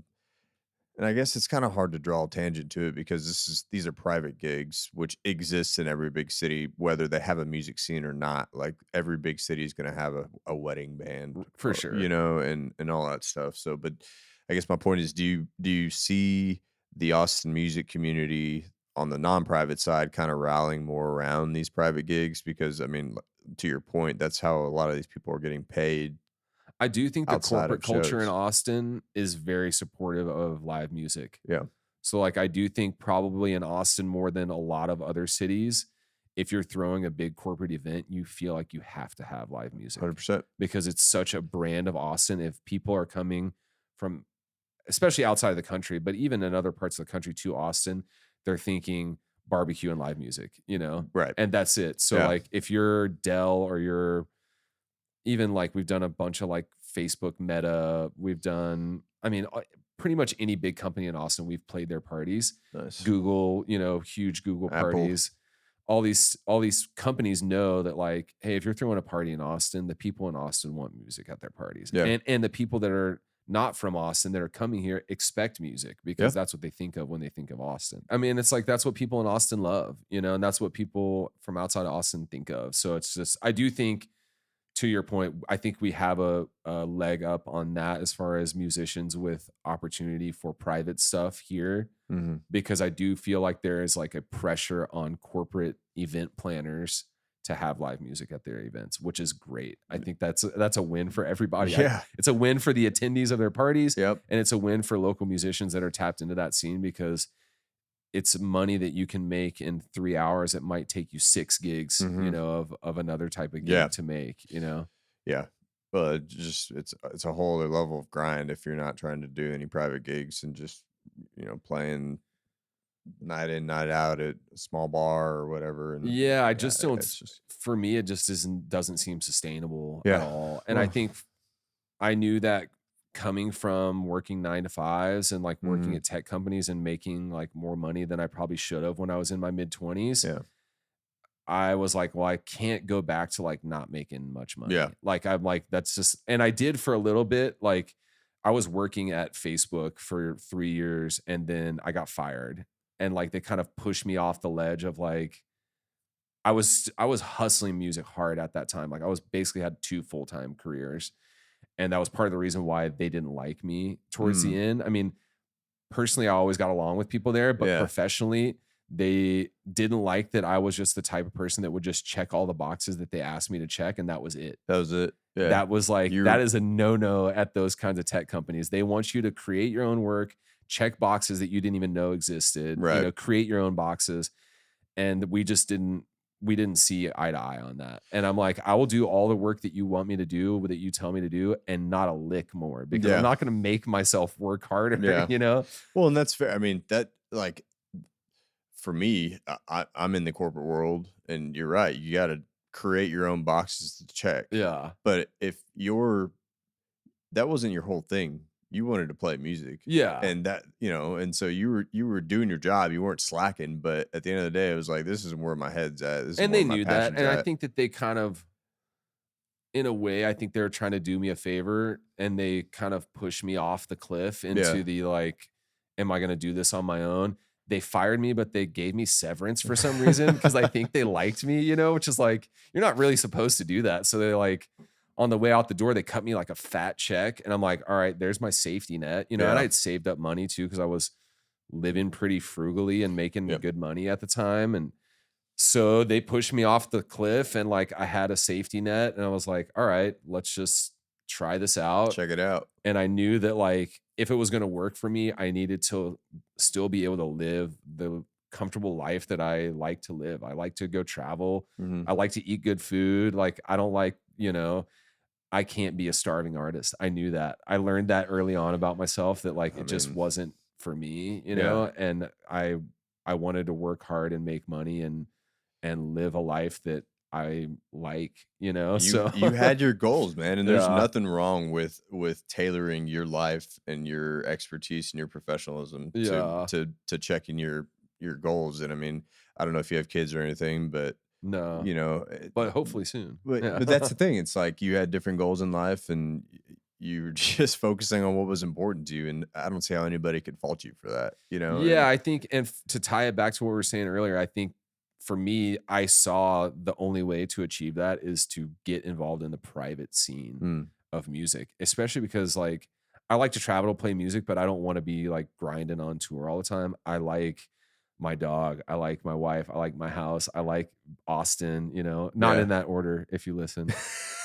and I guess it's kind of hard to draw a tangent to it because these are private gigs, which exists in every big city, whether they have a music scene or not. Like every big city is going to have a wedding band, for or, sure. and all that stuff. So, but I guess my point is, do you see the Austin music community on the non-private side kind of rallying more around these private gigs? Because I mean, to your point, that's how a lot of these people are getting paid I do think the outside corporate of culture in shows. Austin is very supportive of live music. Yeah, So like I do think probably in Austin more than a lot of other cities, if you're throwing a big corporate event, you feel like you have to have live music 100%. because it's such a brand of Austin. If people are coming from, especially outside of the country, but even in other parts of the country to Austin, they're thinking barbecue and live music, Right. and that's it. So Yeah. like if you're Dell or you're even like we've done a bunch of like Facebook Meta, we've done, I mean, pretty much any big company in Austin, we've played their parties. Nice. Google, huge Google Apple. parties. All these companies know that like, hey, if you're throwing a party in Austin, the people in Austin want music at their parties. Yeah. And the people that are not from Austin that are coming here expect music because that's what they think of when they think of Austin. I mean, it's like that's what people in Austin love, and that's what people from outside of Austin think of. So it's just, I do think, to your point, I think we have a leg up on that as far as musicians with opportunity for private stuff here, Mhm. because I do feel like there is like a pressure on corporate event planners to have live music at their events, which is great. I think that's a win for everybody. Yeah. It's a win for the attendees of their parties, Yep. and it's a win for local musicians that are tapped into that scene, because it's money that you can make in 3 hours. It might take you 6 gigs, you know, of another type of gig to make, you know? Yeah. Well, it's a whole other level of grind if you're not trying to do any private gigs and just, you know, playing night in, night out at a small bar or whatever. And yeah, I just don't, it's just, for me, it just doesn't seem sustainable at yeah. all. And I think I knew that coming from working 9 to 5s and like working at tech companies and making like more money than I probably should have when I was in my mid 20s. Yeah. I was like, well, I can't go back to like not making much money. Yeah. Like, I'm like, that's just, and I did for a little bit. Like, I was working at Facebook for 3 years and then I got fired. And like, they kind of pushed me off the ledge of like, I was hustling music hard at that time. Like, I was basically had 2 full-time careers. And that was part of the reason why they didn't like me towards the end. I mean, personally, I always got along with people there, but professionally, they didn't like that I was just the type of person that would just check all the boxes that they asked me to check, and that was it. That was it. Yeah. That was like, that is a no-no at those kinds of tech companies. They want you to create your own work, check boxes that you didn't even know existed, right. You know, create your own boxes. And we didn't see eye to eye on that. And I'm like, I will do all the work that you want me to do, that you tell me to do, and not a lick more, because I'm not going to make myself work harder, you know? Well, and that's fair. I mean, that, like, for me, I'm in the corporate world, and you're right. You got to create your own boxes to check. Yeah. But if that wasn't your whole thing, you wanted to play music. Yeah. And that, you know, and so you were doing your job. You weren't slacking, but at the end of the day, it was like, this is where my head's at. This is and where they my knew that. And at. I think that they kind of, in a way, I think they were trying to do me a favor, and they kind of pushed me off the cliff into the like, am I going to do this on my own? They fired me, but they gave me severance for some reason, because I think they liked me, you know, which is like, you're not really supposed to do that. So they're like, on the way out the door, they cut me like a fat check. And I'm like, all right, there's my safety net, you know, and I had saved up money too, because I was living pretty frugally and making good money at the time. And so they pushed me off the cliff, and like, I had a safety net, and I was like, all right, let's just try this out. Check it out. And I knew that like, if it was going to work for me, I needed to still be able to live the comfortable life that I like to live. I like to go travel. I like to eat good food. Like, I don't like, you know, I can't be a starving artist. I knew that. I learned that early on about myself, that like, it just wasn't for me, you know, and I wanted to work hard and make money and live a life that I like, you know. So you had your goals, man, and there's nothing wrong with tailoring your life and your expertise and your professionalism to checking your goals. And I mean, I don't know if you have kids or anything, but no, you know, but hopefully soon. But that's the thing. It's like, you had different goals in life, and you're just focusing on what was important to you. And I don't see how anybody could fault you for that, you know? Yeah, I think, and to tie it back to what we were saying earlier, I think for me, I saw the only way to achieve that is to get involved in the private scene of music, especially because like, I like to travel to play music, but I don't want to be like grinding on tour all the time. I like my dog. I like my wife. I like my house. I like Austin, you know, not in that order, if you listen.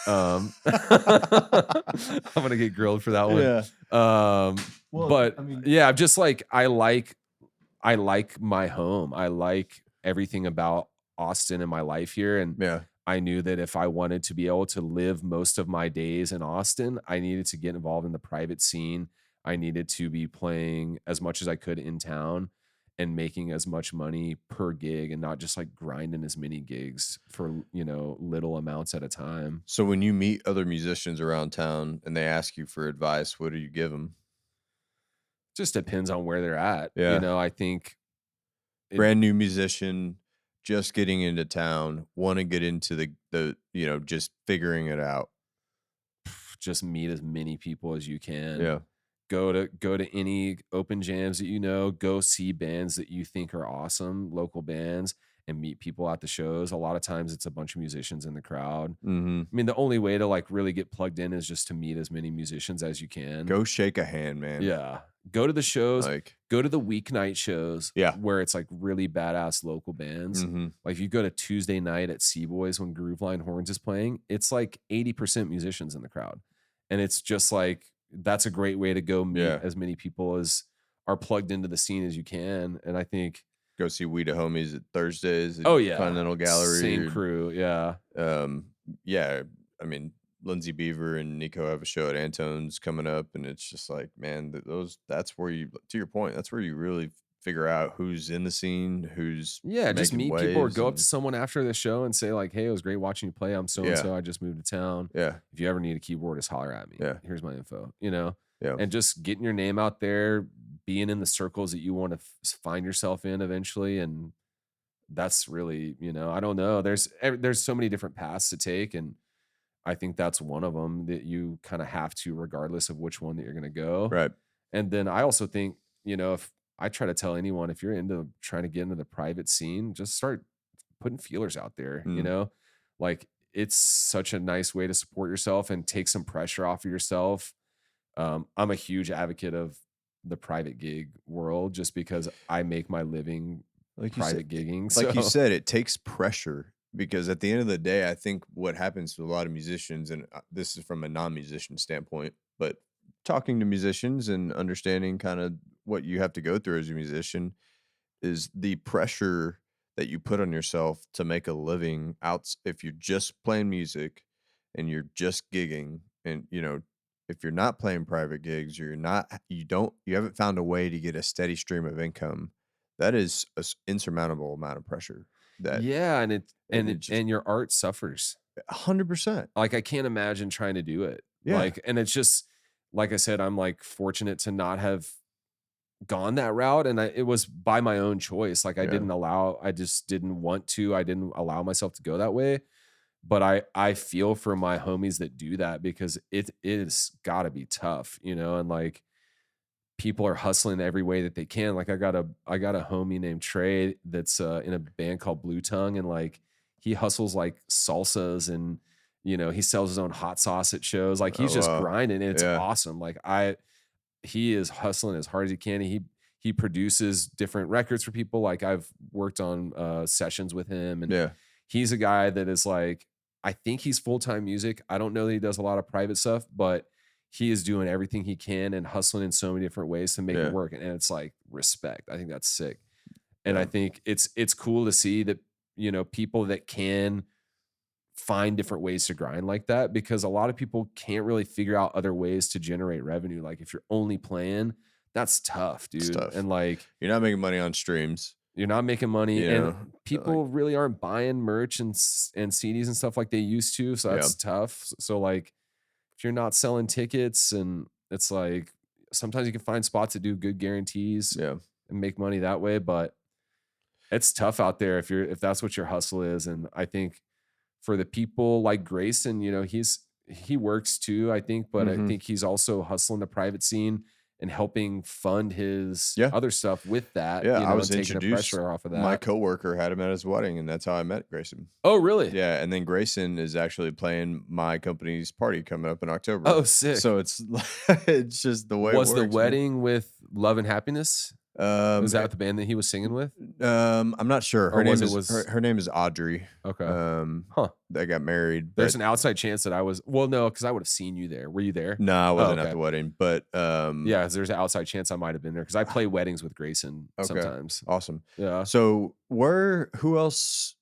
I'm going to get grilled for that one. Yeah. Well, but I mean, yeah, I'm just like, I like my home. I like everything about Austin and my life here. And I knew that if I wanted to be able to live most of my days in Austin, I needed to get involved in the private scene. I needed to be playing as much as I could in town and making as much money per gig, and not just like grinding as many gigs for, you know, little amounts at a time. So when you meet other musicians around town and they ask you for advice, what do you give them? Just depends on where they're at. You know, I think brand new musician, just getting into town, want to get into the, you know, just figuring it out. Just meet as many people as you can. Yeah. Go to any open jams that you know, go see bands that you think are awesome, local bands, and meet people at the shows. A lot of times it's a bunch of musicians in the crowd. Mm-hmm. I mean, the only way to like really get plugged in is just to meet as many musicians as you can. Go shake a hand, man. Yeah. Go to the shows, Like, go to the weeknight shows yeah. where it's like really badass local bands. Mm-hmm. Like if you go to Tuesday night at Seaboys when Groove Line Horns is playing, it's like 80% musicians in the crowd. And it's just like, that's a great way to go meet as many people as are plugged into the scene as you can. And I think go see We the Homies at Thursdays at oh yeah, Continental Gallery. Same crew, yeah. Yeah, I mean, Lindsay Beaver and Nico have a show at Antone's coming up, and it's just like, man, that's where you, to your point, that's where you really figure out who's in the scene, who's just meet waves people or go up to someone after the show and say like, hey, it was great watching you play. I'm so and so. I just moved to town. Yeah. If you ever need a keyboardist, holler at me. Yeah. Here's my info. You know. Yeah. And just getting your name out there, being in the circles that you want to find yourself in eventually, and that's really, you know, I don't know. There's so many different paths to take, and I think that's one of them that you kind of have to, regardless of which one that you're going to go. Right. And then I also think, you know, if I try to tell anyone, if you're into trying to get into the private scene, just start putting feelers out there, you know, like it's such a nice way to support yourself and take some pressure off of yourself. I'm a huge advocate of the private gig world just because I make my living like private gigging. Like you said, it takes pressure. Because at the end of the day, I think what happens to a lot of musicians, and this is from a non-musician standpoint, but talking to musicians and understanding kind of what you have to go through as a musician, is the pressure that you put on yourself to make a living out. If you're just playing music and you're just gigging, and you know, if you're not playing private gigs, or you haven't found a way to get a steady stream of income, that is an insurmountable amount of pressure. And your art suffers 100%. Like I can't imagine trying to do it. Yeah. Like, and it's just like I said, I'm like fortunate to not have gone that route, and it was by my own choice. Like I just didn't want to. I didn't allow myself to go that way. But I feel for my homies that do that, because it is got to be tough, you know, and like people are hustling every way that they can. Like I got a homie named Trey that's in a band called Blue Tongue, and like he hustles like salsas, and you know, he sells his own hot sauce at shows. Like he's just grinding, and it's awesome. Like he is hustling as hard as he can. He produces different records for people. Like I've worked on sessions with him, and he's a guy that is like, I think he's full-time music. I don't know that he does a lot of private stuff, but he is doing everything he can and hustling in so many different ways to make it work. And it's like respect. I think that's sick. And I think it's cool to see that, you know, people that can find different ways to grind like that, because a lot of people can't really figure out other ways to generate revenue. Like if you're only playing, that's tough, dude. It's tough. And like, you're not making money on streams. You're not making money, and people really aren't buying merch and CDs and stuff like they used to. So that's tough. So like, if you're not selling tickets, and it's like sometimes you can find spots that do good guarantees and make money that way, but it's tough out there if that's what your hustle is. And I think for the people like Grayson, you know, he works too, I think, but I think he's also hustling the private scene and helping fund his other stuff with that. Yeah, you know, I was taking introduced. The pressure off of that. My coworker had him at his wedding, and that's how I met Grayson. Oh, really? Yeah, and then Grayson is actually playing my company's party coming up in October. Oh, sick! So it's just the way. Was it works, the wedding with Love and Happiness? Was that the band that he was singing with? I'm not sure. Her name is Audrey. Okay. They got married. There's an outside chance that I was. Well, no, because I would have seen you there. Were you there? No, I wasn't at the wedding. But yeah, there's an outside chance I might have been there, because I play weddings with Grayson sometimes. Awesome. Yeah. So who else?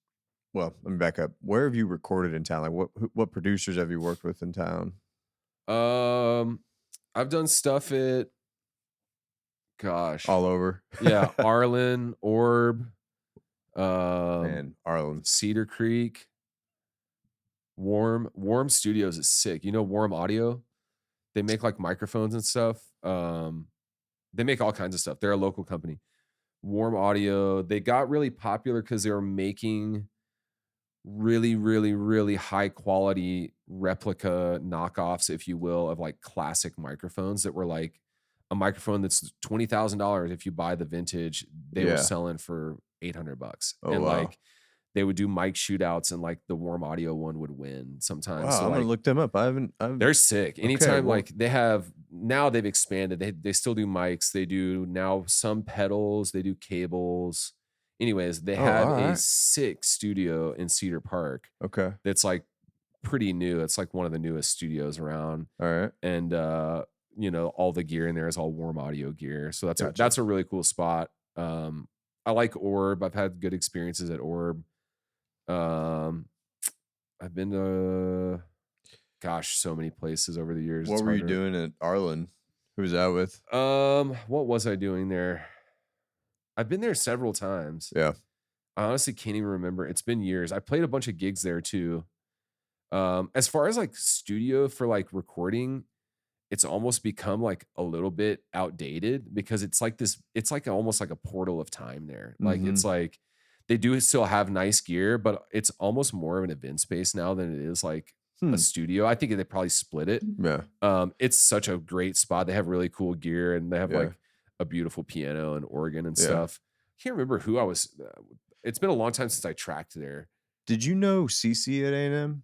Well, let me back up. Where have you recorded in town? Like what producers have you worked with in town? I've done stuff at. Gosh, all over. Yeah, Arlen, Orb, man, Arlen, Cedar Creek, Warm Studios is sick. You know Warm Audio? They make like microphones and stuff. They make all kinds of stuff. They're a local company. Warm Audio. They got really popular because they were making really, really, really high quality replica knockoffs, if you will, of like classic microphones that were like a microphone that's $20,000. If you buy the vintage, they were selling for $800. Oh, And wow. like they would do mic shootouts and like the Warm Audio one would win sometimes. Wow, So I'm gonna like look them up. they're sick. Okay, Anytime well, like now they've expanded. They still do mics. They do now some pedals. They do cables. Anyways, they oh, have all a right. sick studio in Cedar Park Okay, that's like pretty new. It's like one of the newest studios around. all right. And all the gear in there is all Warm Audio gear. So Gotcha. that's a really cool spot. I like Orb. I've had good experiences at Orb. I've been to so many places over the years. What It's were you hard to doing at Arlen? Who was that with? what was I doing there? I've been there several times. Yeah. I honestly can't even remember. It's been years. I played a bunch of gigs there too. As far as like studio for like recording, it's almost become like a little bit outdated because it's like almost like a portal of time there. Like it's like they do still have nice gear, but it's almost more of an event space now than it is like a studio. I think they probably split it. Yeah. It's such a great spot. They have really cool gear and they have like a beautiful piano and organ and stuff. I can't remember who I was. It's been a long time since I tracked there. Did you know Cece at A&M?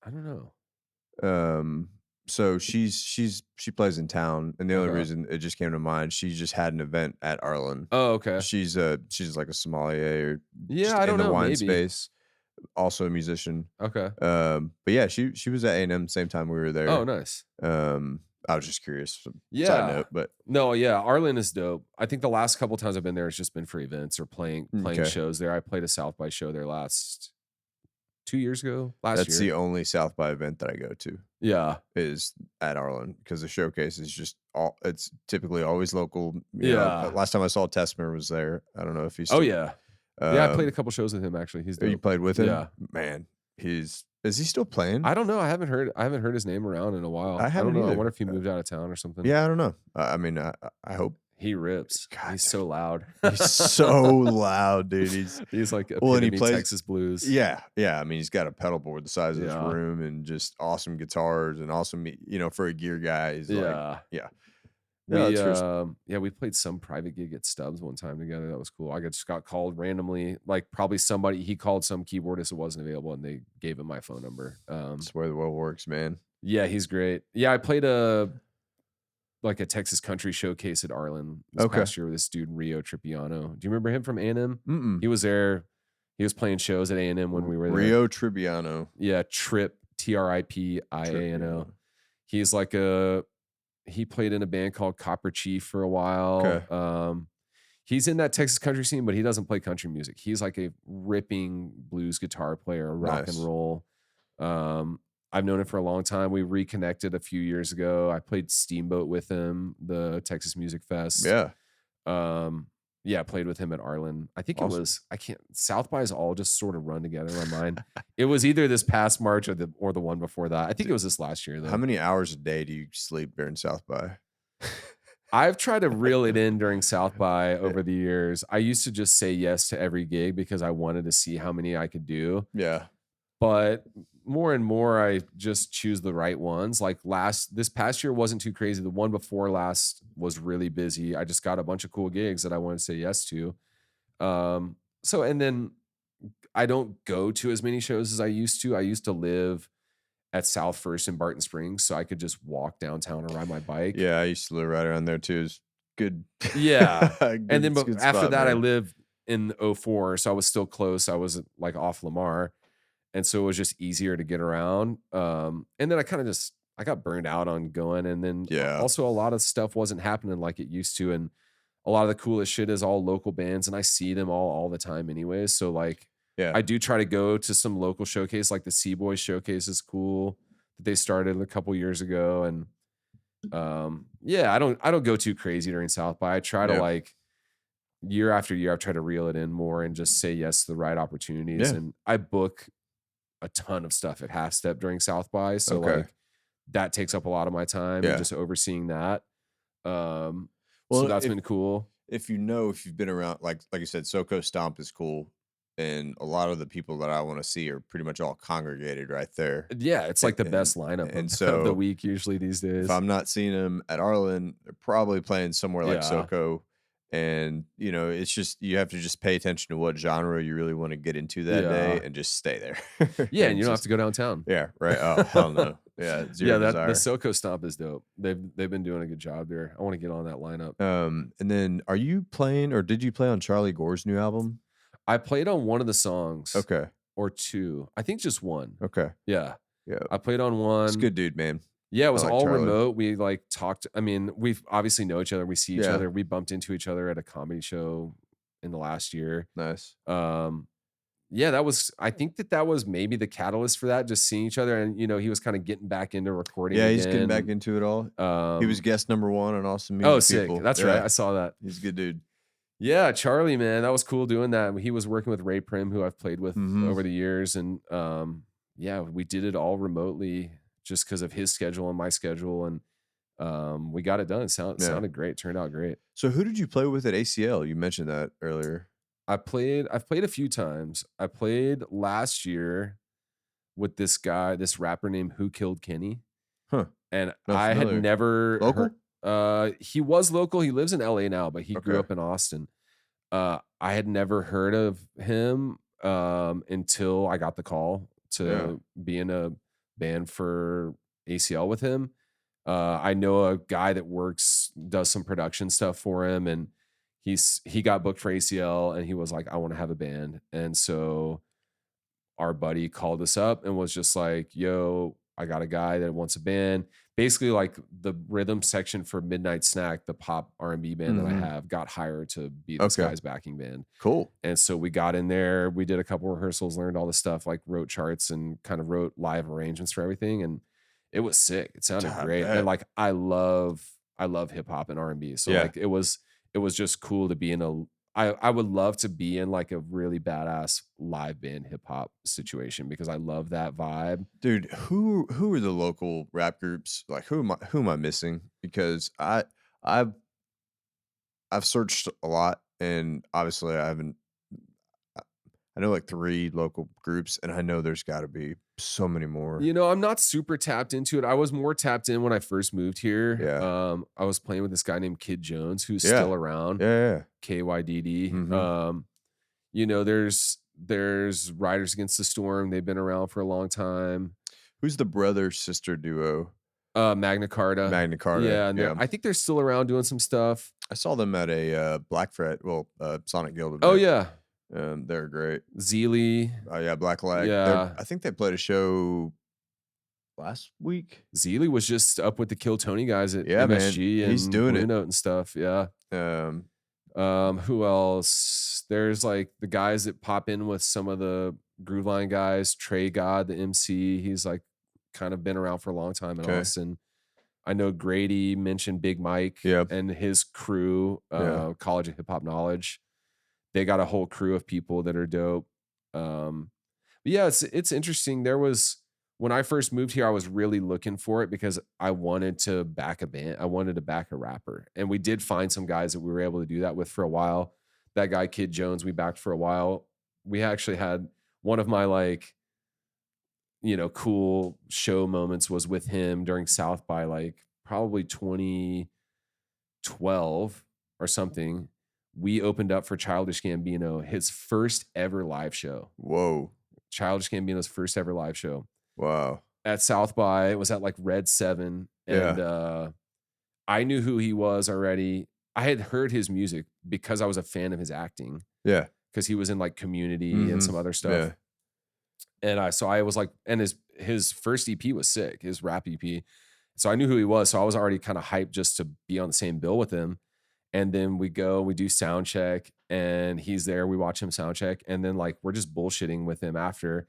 I don't know. So she plays in town, and the only reason it just came to mind, she just had an event at Arlen. Oh, okay. She's like a sommelier, or yeah, I don't in the know, wine maybe. space. Also a musician. Okay. But yeah, she was at A&M the same time we were there. Oh, nice. I was just curious. Yeah. Side note, but no, yeah, Arlen is dope. I think the last couple times I've been there, it's just been for events or playing shows there. I played a South by show there last 2 years ago. That's the only South by event that I go to. Yeah, is at Arlen because the showcase is just it's typically always local. Last time I saw Tessmer was there. I don't know if he's. Oh yeah. I played a couple shows with him actually. He's dope. You played with him? Yeah, man. Is he still playing? I don't know. I haven't heard his name around in a while. I don't know. Either. I wonder if he moved out of town or something. Yeah, I don't know. I mean, I hope he rips. God, he's so loud. He's so loud, dude. He's like and he plays Texas blues. Yeah. I mean, he's got a pedal board the size of this room and just awesome guitars and awesome. For a gear guy, he's we played some private gig at Stubbs one time together. That was cool. I just got called randomly, like probably he called some keyboardist that wasn't available and they gave him my phone number. That's where the world works, man. Yeah, he's great. Yeah, I played a Texas country showcase at Arlen this past year with this dude, Rio Tripiano. Do you remember him from A&M? He was there. He was playing shows at A&M when we were there. Rio Tripiano. Yeah, Tripiano. He's like he played in a band called Copper Chief for a while. Okay. He's in that Texas country scene, but he doesn't play country music. He's like a ripping blues guitar player, rock and roll. I've known him for a long time. We reconnected a few years ago. I played Steamboat with him, the Texas Music Fest. Yeah. I played with him at Arlen. I think it was, South by's all just sort of run together in my mind. It was either this past March or the one before that. I think it was this last year though. How many hours a day do you sleep during South by? I've tried to reel it in during South by over the years. I used to just say yes to every gig because I wanted to see how many I could do. Yeah. But more and more, I just choose the right ones. Like this past year wasn't too crazy. The one before last was really busy. I just got a bunch of cool gigs that I wanted to say yes to. And then I don't go to as many shows as I used to. I used to live at South First in Barton Springs, so I could just walk downtown and ride my bike. Yeah, I used to live right around there too. It's good. Yeah. And then after that, man. I lived in 04, so I was still close. I was like off Lamar. And so it was just easier to get around. And then I got burned out on going. And then also a lot of stuff wasn't happening like it used to. And a lot of the coolest shit is all local bands. And I see them all the time anyways. So like, I do try to go to some local showcase, like the C-Boys showcase is cool that they started a couple years ago. And I don't go too crazy during South by. I try to like year after year, I've tried to reel it in more and just say yes to the right opportunities. And I book a ton of stuff at Half Step during South by. So like that takes up a lot of my time and just overseeing that. So that's been cool. If you've been around, like you said, SoCo Stomp is cool. And a lot of the people that I want to see are pretty much all congregated right there. Yeah, it's like the best lineup of the week usually these days. If I'm not seeing them at Arlen, they're probably playing somewhere like SoCo. And, you know, it's just you have to just pay attention to what genre you really wanna get into that day Yeah. and just stay there. Yeah, and And you don't have just to go downtown. yeah, right. Oh, hell no. Yeah, Yeah, 0 that the desire. SoCo Stomp is dope. They've been doing a good job there. I wanna get on that lineup. And then are you playing or did you play on Charlie Gore's new album? I played on one of the songs Okay, or 2. I think just 1. okay. Yeah. Yeah. I played on He's a 1. good dude, man. Yeah, it I was like all Charlie. remote. We, like, talked I mean, we've obviously know each other. We see each Yeah, other. We bumped into each other at a comedy show in the last year. nice. Um, yeah, that was I think that was maybe the catalyst for that, just seeing each other and, you know, he was kinda getting back into recording Yeah, he's getting back again. into it all. He was Um guest number 1 on Awesome Oh, Music sick. People. That's right. Yeah, I saw that. he's a good dude. Yeah, Charlie, man, that was cool doing that. He was working with Ray Prim, who I've played with Mhm. over the years, and yeah, we did it all remotely just because of his schedule and my schedule, and we got it done. It Yeah. sounded great. Turned out great. So who did you play with at ACL? You mentioned that earlier. I've played a few times. I played last year with this rapper named Who Killed Kenny, Huh, and not I had familiar. never Local? heard. He was local. He lives in LA now, but he grew Okay. up in Austin. I had never heard of him until I got the call Yeah. to be in a band for ACL with him. I know a guy that does some production stuff for him, and he got booked for ACL, and he was like, "I want to have a band," and so our buddy called us up and was just like, "Yo, I got a guy that wants a band." Basically, like the rhythm section for Midnight Snack, the pop R&B band that I Mhm. have, got hired to be this Okay. guy's backing band. Cool. And so we got in there, we did a couple rehearsals, learned all the stuff, like wrote charts and kind of wrote live arrangements for everything. And it was sick. It sounded I great. And bet. like I love hip hop and R&B. So Yeah. like it was just cool to be in I would love to be in like a really badass live band hip hop situation because I love that vibe. Dude, who are the local rap groups? Like who am I missing? Because I've I've searched a lot and obviously I haven't I I know like 3 local groups and I know there's got to be so many more. You know, I'm not super tapped into it. I was more tapped in when I first moved here. Yeah. I was playing with this guy named Kydd Jones, who's Yeah. still around. Yeah. KYDD. Mhm. You know, there's Riders Against the Storm. They've been around for a long time. Who's the brother sister duo? Magna Carta. Magna Carta. Yeah, and Yeah. I think they're still around doing some stuff. I saw them at a Black Fret, Sonic Guild Oh event. yeah, They're great. Zeely. Oh yeah, Black Lag. Yeah, I think they played a show last week. Zeely was just up with the Kill Tony guys at Yeah, man. MSG He's and doing Blue it. Note and stuff. Yeah. Um, Who else? There's like the guys that pop in with some of the Groove Line guys. Trey God, the MC. He's like kind of been around for a long time in okay. Austin. I know Grady mentioned Big Mike Yep. and his crew, Yeah. College of Hip Hop Knowledge. They got a whole crew of people that are dope. But yeah, it's interesting. When I first moved here, I was really looking for it because I wanted to back a band. I wanted to back a rapper. And we did find some guys that we were able to do that with for a while. That guy, Kydd Jones, we backed for a while. We actually had one of my like, you know, cool show moments was with him during South by like probably 2012 or something. We opened up for Childish Gambino, his first ever live show. Whoa. Childish Gambino's first ever live show. Wow. At South by. It was at like Red 7. And I knew who he was already. I had heard his music because I was a fan of his acting. Yeah. Because he was in like Community and some other stuff. Yeah. And I was like, and his first EP was sick, his rap EP. So I knew who he was. So I was already kind of hyped just to be on the same bill with him. And then we do sound check and he's there. We watch him sound check. And then like, we're just bullshitting with him after.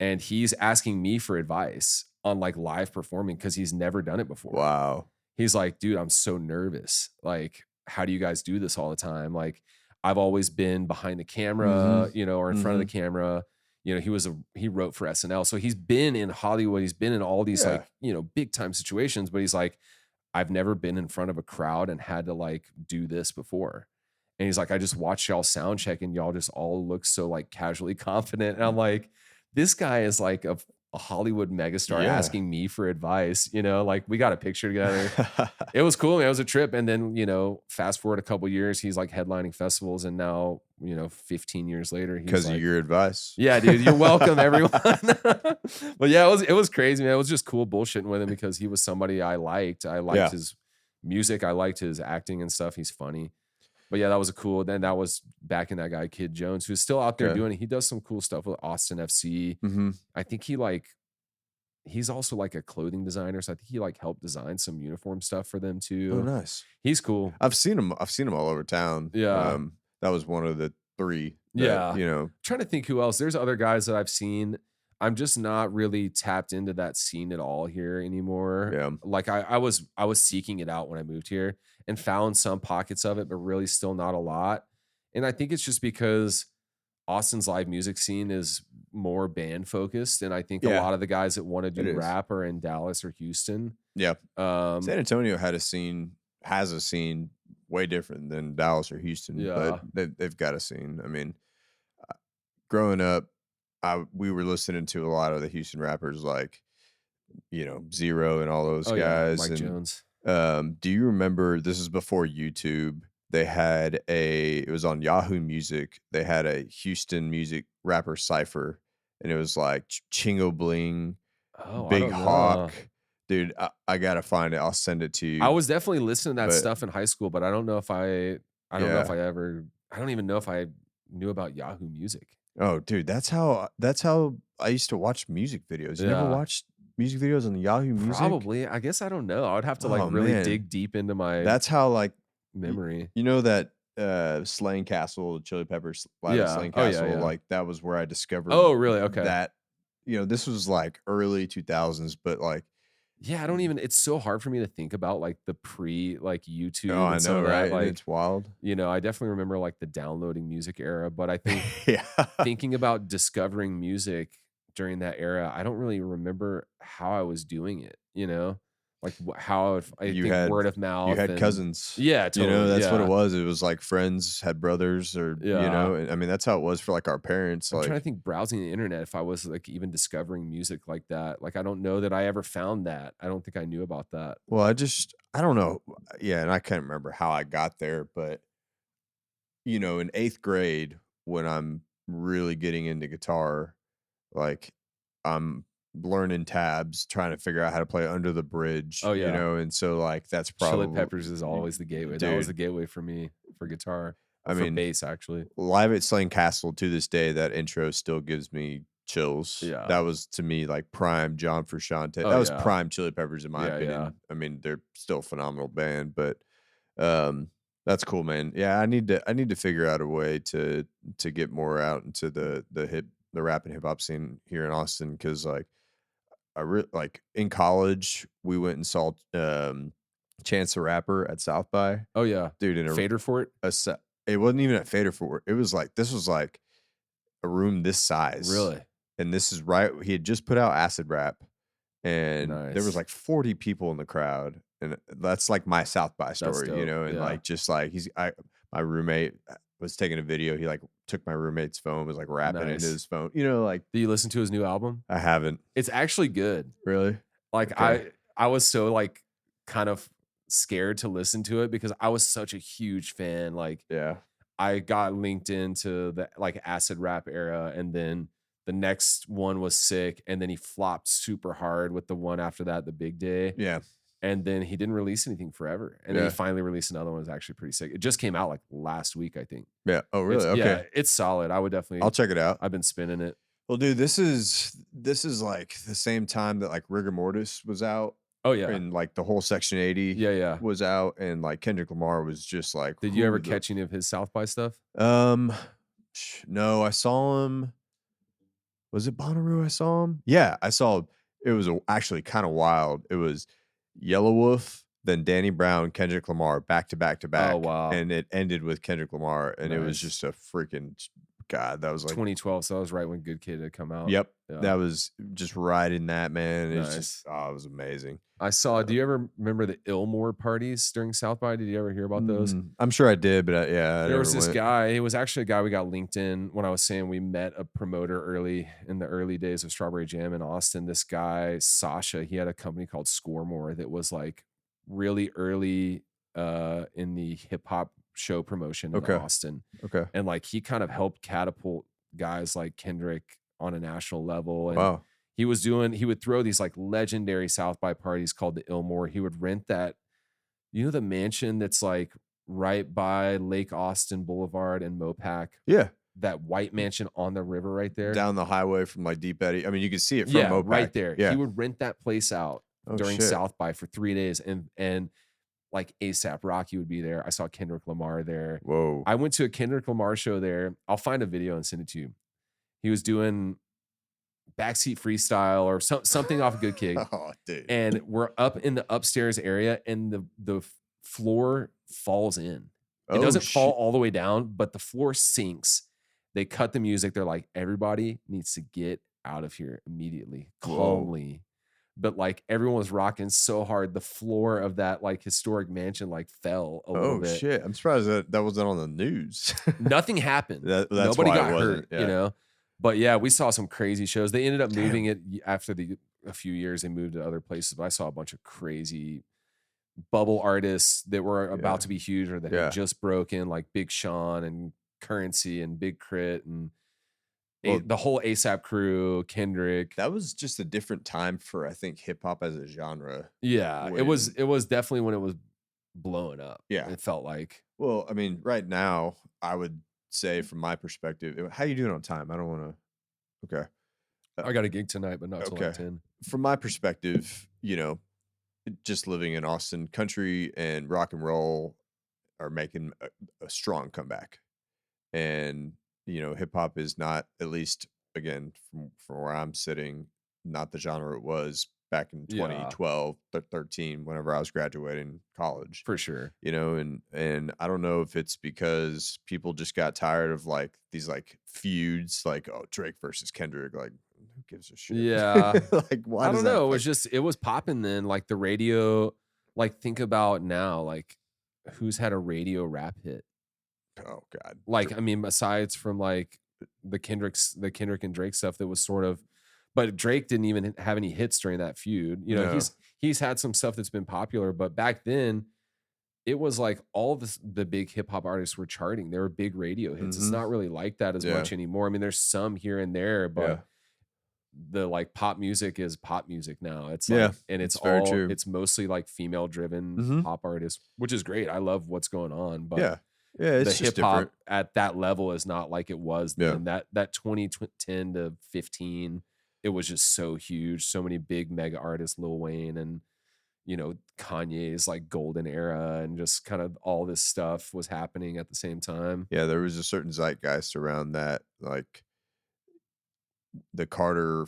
And he's asking me for advice on like live performing because he's never done it before. Wow. He's like, dude, I'm so nervous. Like, how do you guys do this all the time? Like, I've always been behind the camera, you know, or in front of the camera. You know, he wrote for SNL. So he's been in Hollywood. He's been in all these like, you know, big time situations, but he's like, I've never been in front of a crowd and had to like do this before. And he's like, I just watched y'all sound check and y'all just all look so like casually confident. And I'm like, this guy is like a Hollywood megastar Yeah. asking me for advice, you know, like we got a picture together. It was cool, man. It was a trip. And then, you know, fast forward a couple years, he's like headlining festivals. And now, you know, 15 years later, he's Because of like, your advice. yeah, dude, you're welcome, everyone. But yeah, it was crazy, man. It was just cool bullshitting with him because he was somebody I liked. I liked his music. I liked his acting and stuff. He's funny. But yeah, that was a cool. Then that was backing that guy, Kydd Jones, who's still out there doing it. He does some cool stuff with Austin FC. I think he's also like a clothing designer. So I think he like helped design some uniform stuff for them too. Oh, nice. He's cool. I've seen him all over town. Yeah. That was one of the 3 that, Yeah. you know. I'm trying to think who else. There's other guys that I've seen. I'm just not really tapped into that scene at all here anymore. Yeah. Like I was seeking it out when I moved here and found some pockets of it, but really still not a lot. And I think it's just because Austin's live music scene is more band focused. And I think a lot of the guys that want to do rap are in Dallas or Houston. Yeah. San Antonio has a scene way different than Dallas or Houston, but they've got a scene. I mean, growing up, we were listening to a lot of the Houston rappers like, you know, Zero and all those guys. Mike and, Jones. Do you remember, this is before YouTube, they had it was on Yahoo Music. They had a Houston music rapper cypher, and it was like Chingo Bling, Big Hawk. Dude, I gotta find it. I'll send it to you. I was definitely listening to that stuff in high school, but I don't know if I don't even know if I knew about Yahoo Music. Oh, dude, that's how I used to watch music videos. You never watched music videos on the Yahoo Music? Probably. I guess I don't know. I would have to really dig deep into my That's how like memory. You know that Slang Castle, Chili Peppers live at Slang Castle, like that was where I discovered really? Okay. That, you know, this was like early 2000s, but like yeah, I don't even, it's so hard for me to think about like the pre like YouTube. Oh, I know, right? Like, it's wild. You know, I definitely remember like the downloading music era, but I think thinking about discovering music during that era, I don't really remember how I was doing it, you know? Like how I think word of mouth. You had cousins. Yeah, totally. You know, that's what it was. It was like friends had brothers or, you know, I mean, that's how it was for like our parents. I'm like trying to think browsing the internet if I was like even discovering music like that. Like, I don't know that I ever found that. I don't think I knew about that. Well, I don't know. Yeah. And I can't remember how I got there, but, you know, in 8th grade, when I'm really getting into guitar, like I'm learning tabs, trying to figure out how to play Under the Bridge. Oh, yeah. You know, and so like that's probably Chili Peppers is always the gateway. That was the gateway for me for guitar. I mean, bass actually. Live at Slang Castle to this day, that intro still gives me chills. Yeah. That was to me like prime John Frusciante. That was prime Chili Peppers in my opinion. Yeah. I mean, they're still a phenomenal band, but that's cool, man. Yeah, I need to figure out a way to get more out into the rap and hip hop scene here in Austin, because like like in college we went and saw Chance the Rapper at South by. Oh yeah, dude, in a Fader Fort. It wasn't even at Fader Fort. It was like this was like a room this size, really. And this is right. He had just put out Acid Rap, and there was like 40 people in the crowd, and that's like my South by story, you know. And like just like my roommate was taking a video. He like took my roommate's phone, was like rapping into his phone, you know. Like, do you listen to his new album? I haven't. It's actually good. Really? Like I was so like kind of scared to listen to it because I was such a huge fan. Like, I got linked into the like acid rap era, and then the next one was sick, and then he flopped super hard with the one after that, The Big Day. Yeah. And then he didn't release anything forever. And then he finally released another one that's actually pretty sick. It just came out like last week, I think. Yeah. Oh, really? Okay. Yeah, it's solid. I would definitely. I'll check it out. I've been spinning it. Well, dude, this is like the same time that like Rigor Mortis was out. Oh yeah. And like the whole Section 80 was out, and like Kendrick Lamar was just like. Did you ever catch any of his South by stuff? No, I saw him. Was it Bonnaroo? I saw him. Yeah, I saw. It was actually kind of wild. It was Yellow Wolf, then Danny Brown, Kendrick Lamar, back to back to back. Oh wow! And it ended with Kendrick Lamar, and it was just a freaking God, that was like 2012. So that was right when Good Kid had come out. yep. Yeah. That was just right in that, man. It's Nice. just it was amazing. I saw. Do you ever remember the Ilmore parties during South by? Did you ever hear about those? I'm sure I did, but I There never was this went. guy. It was actually a guy we got linked in when I was saying we met a promoter early in the early days of Strawberry Jam in Austin. This guy, Sasha, he had a company called Scoremore that was like really early in the hip hop show promotion in Okay. Austin. Okay. And like he kind of helped catapult guys like Kendrick on a national level. And Wow. he would throw these like legendary South by parties called the Ilmore. He would rent that, the mansion that's like right by Lake Austin Boulevard and Mopac. Yeah. That white mansion on the river right there. Down the highway from like Deep Eddy. I mean, you can see it from Yeah, Mopac. right there. Yeah. He would rent that place out during shit. South by for 3 days. And like ASAP Rocky would be there. I saw Kendrick Lamar there. Whoa. I went to a Kendrick Lamar show there. I'll find a video and send it to you. He was doing backseat freestyle or something off Good Kid. Oh, dude. And we're up in the upstairs area and the floor falls in. It doesn't fall all the way down, but the floor sinks. They cut the music. They're like, everybody needs to get out of here immediately, calmly. But like everyone was rocking so hard, the floor of that like historic mansion like fell a little bit. Oh shit! I'm surprised that wasn't on the news. Nothing happened. That's Nobody why got it wasn't, hurt. yeah. But yeah, we saw some crazy shows. They ended up moving it after a few years. They moved to other places, but I saw a bunch of crazy bubble artists that were about to be huge or that had just broken, like Big Sean and Currency and Big Crit and the whole ASAP crew, Kendrick. That was just a different time for, I think, hip hop as a genre. Yeah, it was definitely when it was blowing up. Yeah, it felt like. Well, I mean, right now, I would say from my perspective, how you doing on time? I don't want to. Okay, I got a gig tonight, but not till like 10. From my perspective, just living in Austin, country and rock and roll are making a strong comeback, and hip hop is not, at least again from where I'm sitting, not the genre it was back in 2012, 13, whenever I was graduating college. For sure. And I don't know if it's because people just got tired of like these like feuds, like, oh, Drake versus Kendrick, like who gives a shit? Yeah. Like, why? I don't know. It was popping then. Like the radio, like think about now, like who's had a radio rap hit? Oh God. Like, I mean, aside from like the Kendrick and Drake stuff that was sort of, but Drake didn't even have any hits during that feud. He's had some stuff that's been popular, but back then it was like all the big hip hop artists were charting. There were big radio hits. It's not really like that as much anymore. I mean, there's some here and there, but the like pop music is pop music now. It's like, and it's all true. It's mostly like female driven pop artists, which is great. I love what's going on, but it's the hip hop at that level is not like it was then. That 2010 to 15, it was just so huge. So many big mega artists, Lil Wayne and Kanye's like golden era, and just kind of all this stuff was happening at the same time. Yeah, there was a certain zeitgeist around that. Like the Carter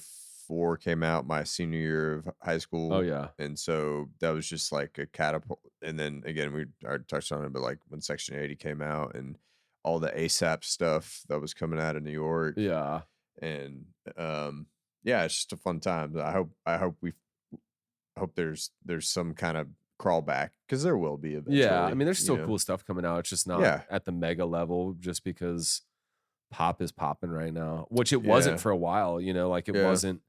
4 came out my senior year of high school. Oh yeah. And so that was just like a catapult. And then again, we already touched on it, but like when Section 80 came out and all the ASAP stuff that was coming out of New York. Yeah. And it's just a fun time. I hope there's some kind of crawlback, because there will be eventually. Yeah, I mean, there's still cool stuff coming out. It's just not at the mega level, just because pop is popping right now, which it wasn't for a while. Like it wasn't.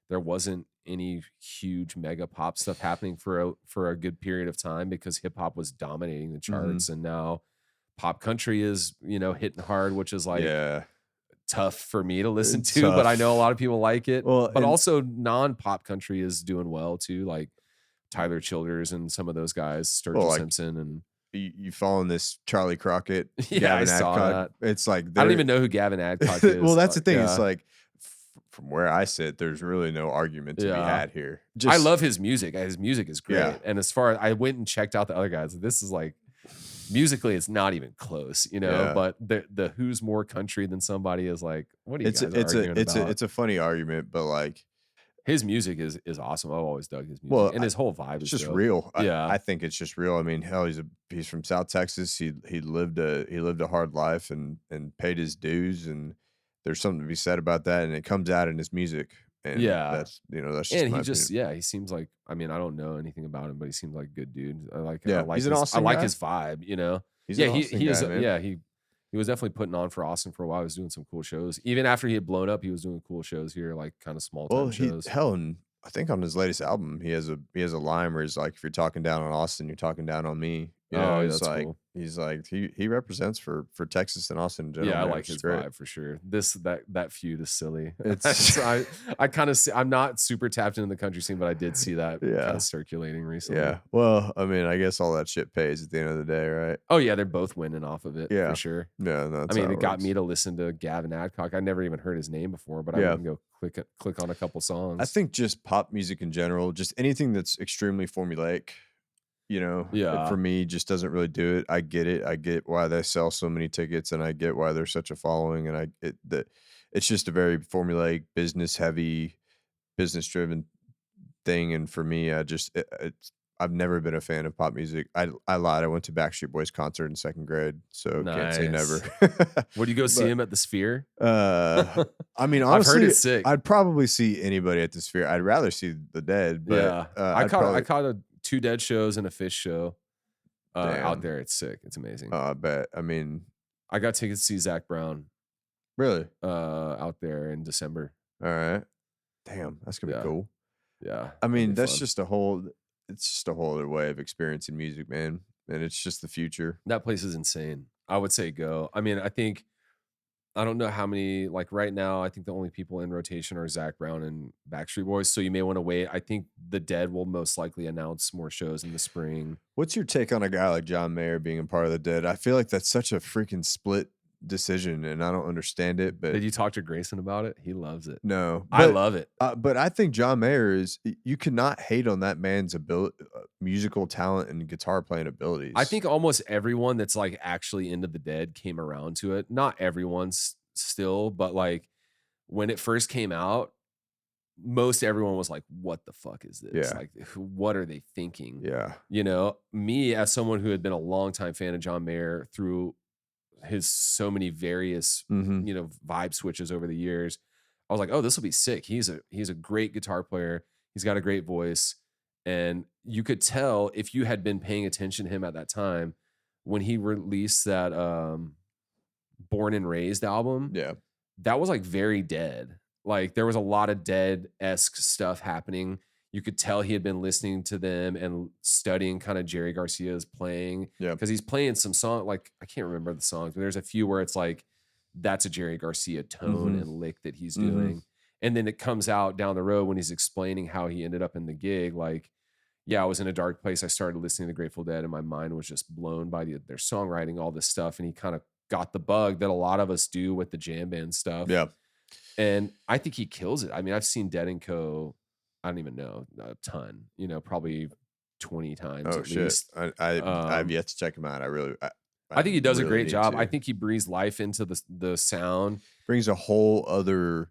There wasn't any huge mega pop stuff happening for a good period of time, because hip hop was dominating the charts, and now pop country is hitting hard, which is like tough for me to listen to, but I know a lot of people like it. Well, but also non-pop country is doing well too, like Tyler Childers and some of those guys, Sturgill Simpson, and you following this Charlie Crockett? I saw that. It's like I don't even know who Gavin Adcock is. Well, that's the thing. It's like from where I sit, there's really no argument to be had here. I love his music. His music is great. And as far as I went and checked out the other guys, this is like, musically it's not even close, but the who's more country than somebody is like, what are you guys arguing about? It's a funny argument, but like his music is awesome. I've always dug his music, and his whole vibe is just dope. real. Yeah, I think it's just real. I mean, hell, he's from South Texas. He lived a hard life and paid his dues, and there's something to be said about that, and it comes out in his music, and Yeah. that's just And my he opinion. just, yeah, he seems like, I mean, I don't know anything about him, but he seems like a good dude. Yeah, he's an I Austin like guy. his vibe, you know? He's Yeah, an Austin he is, guy, man. yeah, he was definitely putting on for Austin for a while. He was doing some cool shows. Even after he had blown up, he was doing cool shows here, like kind of small Well, time shows. and I think on his latest album, he has a line where he's like, "If you're talking down on Austin, you're talking down on me." Oh, yeah, It's that's like cool. he represents for Texas and Austin in general, Yeah, I man, like which is his great. vibe for sure. That feud is silly. It's I kind of see, I'm not super tapped into the country scene, but I did see that kind yeah, of circulating recently. yeah. Well, I mean, I guess all that shit pays at the end of the day, right? Oh yeah, they're both winning off of it for Yeah, sure. yeah. No, I that's mean, how it it got works. me to listen to Gavin Adcock. I never even heard his name before, but I went Yeah, and go click on a couple I songs. think just pop music in general, just anything that's extremely formulaic, for Yeah. me just doesn't really do it. I get it. I get why they sell so many tickets, and I get why there's such a following, and it's just a very formulaic, business heavy, business driven thing. And for me, I've never been a fan of pop music. I lied. I went to Backstreet Boys concert in second grade, so can't say never. Nice. Would you go see But him at the Sphere? uh, I mean, I've heard honestly, it's sick. I'd probably see anybody at the Sphere. I'd rather see the Dead, but Yeah. I'd I probably caught two Dead shows and a Fish show out damn. there. It's sick. It's amazing. I bet. I mean, I got tickets to see Zac Brown really? out there in December. All right. Damn, that's gonna be Yeah. cool. Yeah. I That'll mean, be that's fun. just a whole. It's just a whole other way of experiencing music, man, and it's just the future. That place is insane. I would say go. I mean, I don't know how many, like right now, I think the only people in rotation are Zac Brown and Backstreet Boys. So you may want to wait. I think the Dead will most likely announce more shows in the spring. What's your take on a guy like John Mayer being a part of the Dead? I feel like that's such a freaking split decision, and I don't understand it. But Did you talk to Grayson about it? He loves it. no, I love it. but I think John Mayer you cannot hate on that man's musical talent and guitar playing abilities. I think almost everyone that's like actually into the Dead came around to it. Not everyone's still, but like when it first came out, most everyone was like, what the fuck is this? Yeah. Like, what are they thinking? Yeah. You know, me as someone who had been a longtime fan of John Mayer through his so many various, vibe switches over the years, I was like, oh, this will be sick. He's a great guitar player. He's got a great voice. And you could tell if you had been paying attention to him at that time when he released that Born and Raised album. Yeah. That was like very Dead. Like there was a lot of Dead-esque stuff happening. You could tell he had been listening to them and studying kind of Jerry Garcia's playing. Yeah. Because he's playing some song, like I can't remember the songs, but there's a few where it's like that's a Jerry Garcia tone and lick that he's doing. And then it comes out down the road when he's explaining how he ended up in the gig. Like, yeah, I was in a dark place. I started listening to Grateful Dead and my mind was just blown by their songwriting, all this stuff. And he kind of got the bug that a lot of us do with the jam band stuff. Yeah. And I think he kills it. I mean, I've seen Dead & Co. I don't even know, a ton, probably 20 times Oh at shit. least. I've yet to check him out. I think he does a really great need job. to. I think he breathes life into the sound. Brings a whole other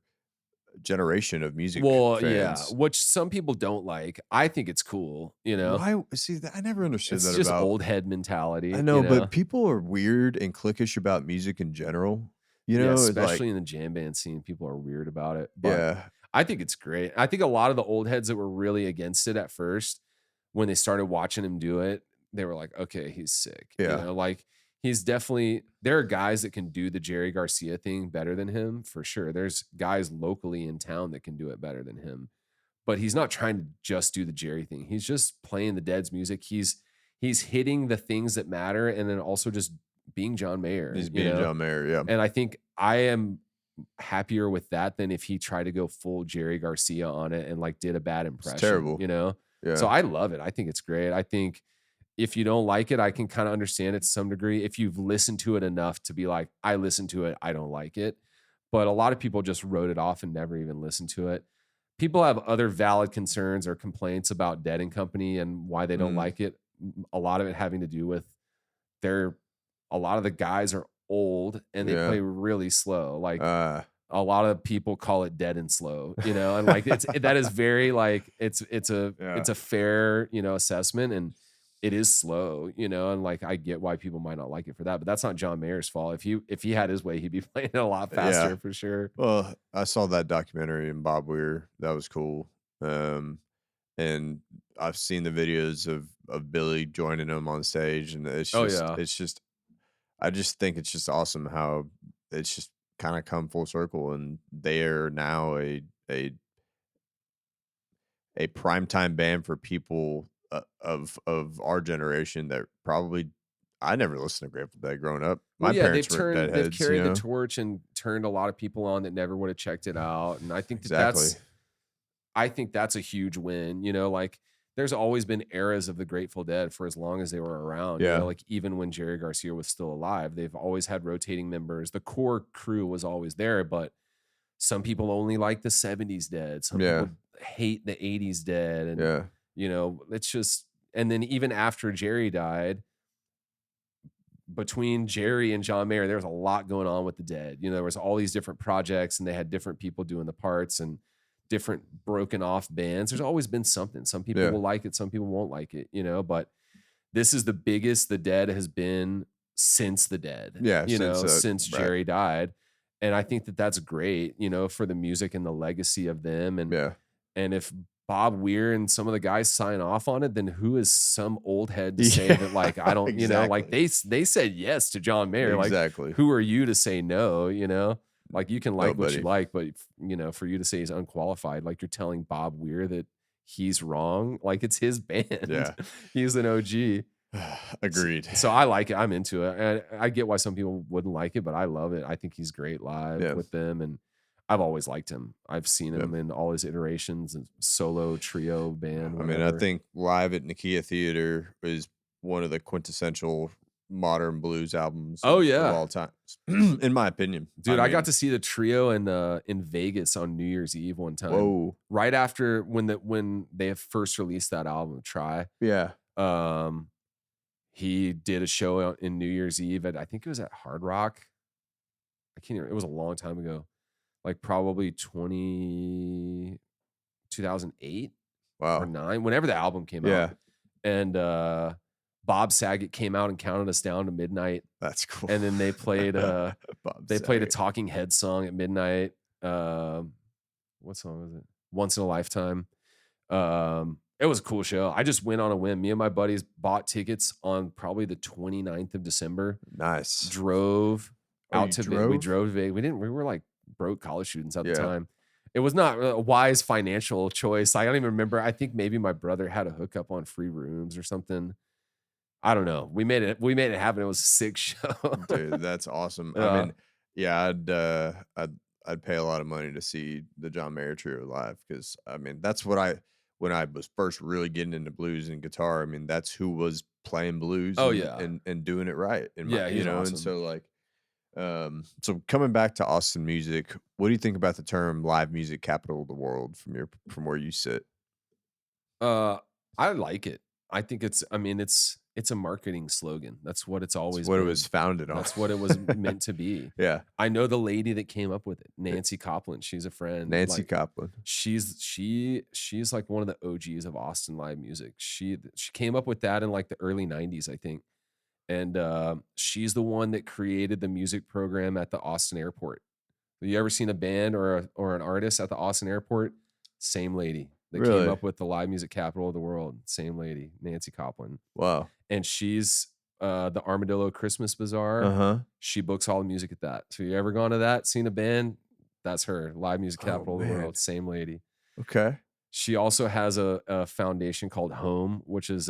generation of music Well, fans. yeah, which some people don't like. I think it's cool, Why? See, I never understood It's that just about. old head mentality. I know, but people are weird and cliquish about music in general. Yeah, It's especially in the jam band scene, people are weird about it. But yeah. I think it's great. I think a lot of the old heads that were really against it at first, when they started watching him do it, they were like, okay, he's sick. Yeah. Like he's definitely, there are guys that can do the Jerry Garcia thing better than him for sure. There's guys locally in town that can do it better than him, but he's not trying to just do the Jerry thing. He's just playing the Dead's music. He's hitting the things that matter. And then also just being John Mayer. He's being John Mayer. Yeah. And I think I am happier with that than if he tried to go full Jerry Garcia on it and like did a bad impression. It's terrible. Yeah. So I love it. I think it's great. I think if you don't like it, I can kind of understand it to some degree. If you've listened to it enough to be like, I listened to it, I don't like it. But a lot of people just wrote it off and never even listened to it. People have other valid concerns or complaints about Dead and Company and why they don't like it. A lot of it having to do with a lot of the guys are old and they play really slow. Like a lot of people call it dead and slow, and like that is very like it's a fair, assessment. And it is slow, you know, and like I get why people might not like it for that, but that's not John Mayer's fault. If he had his way, he'd be playing it a lot Yeah. faster for sure. Well, I saw that documentary in Bob Weir. That was cool. And I've seen the videos of Billy joining him on stage, and Oh yeah. it's just I just think it's just awesome how it's just kind of come full circle, and they are now a a primetime band for people of our generation that probably I never listened to Grateful Dead growing up. Well, My yeah, parents weren't they've Deadheads, you carried the know. torch and turned a lot of people on that never would have checked it out. And Exactly. I think that's a huge win. You know, like there's always been eras of the Grateful Dead for as long as they were around. You know, Yeah. like even when Jerry Garcia was still alive, they've always had rotating members. The core crew was always there, but some people only like the 70s Dead. Some Yeah. people hate the 80s Dead. And, Yeah. you know, it's just, and then even after Jerry died, between Jerry and John Mayer, there was a lot going on with the Dead. You know, there was all these different projects and they had different people doing the parts and different broken off bands. There's always been something. Some people Yeah. will like it, some people won't like it, you know, but this is the biggest the Dead has been since the Dead, Yeah. you know, since Right. Jerry died. And I think that that's great, you know, for the music and the legacy of them. Yeah. And if Bob Weir and some of the guys sign off on it, then who is some old head to say that, like, I don't, you know, like Exactly. they said yes to John Mayer. Like, Exactly. who are you to say no? You know, like you can like what you Nobody. like, but you know, for you to say he's unqualified, like you're telling Bob Weir that he's wrong. Like it's his band. Yeah. He's an OG. Agreed. So I like it. I'm into it. And I get why some people wouldn't like it, but I love it. I think he's great live Yeah. with them. And I've always liked him. I've seen him in all his iterations and solo, trio, band. I mean, I think live at Nakia Theater is one of the quintessential modern blues albums Oh of yeah, all times, in my opinion. dude. I got mean, to see the trio in Vegas on New Year's Eve one time. whoa. Right after when they first released that album, Try. Yeah. He did a show in New Year's Eve at, I think it was at Hard Rock. I can't even, it was a long time ago. Like probably 2008 or Wow. 9, whenever the album came Yeah. out. And Bob Saget came out and counted us down to midnight. That's cool. And then they played Bob played a Saget. Talking Head song at midnight. What song was it? Once in a Lifetime. It was a cool show. I just went on a whim. Me and my buddies bought tickets on probably the 29th of December. Nice. Drove Oh, out you to drove? we drove to Vegas. We were like broke college students at the Yeah. time. It was not a wise financial choice. I don't even remember. I think maybe my brother had a hookup on free rooms or something. I don't know. We made it happen. It was a sick show. Dude, that's awesome. I Yeah. mean, yeah, I'd pay a lot of money to see the John Mayer trio live, because I mean that's what when I was first really getting into blues and guitar, I mean that's who was playing blues Oh, and, yeah. and doing it right. In my, Yeah, he's and awesome. so like so coming back to Austin music, what do you think about the term live music capital of the world from where you sit? I like it. I think it's a marketing slogan. That's what it's always It's what it been. was founded on. That's what it was meant to be. Yeah. I know the lady that came up with it, Nancy Coppell. She's a friend. Nancy Like, Coppell. she's like one of the OGs of Austin live music. She came up with that in like the early 90s, I think. And she's the one that created the music program at the Austin airport. Have you ever seen a band or an artist at the Austin airport? Same lady that Really? came up with the live music capital of the world. Same lady, Nancy Coppell. Wow. And she's the Armadillo Christmas Bazaar. Uh-huh. She books all the music at that. So you ever gone to that, seen a band? That's her, live music Oh, capital of the man. world. Same lady. Okay. She also has a foundation called Home, which is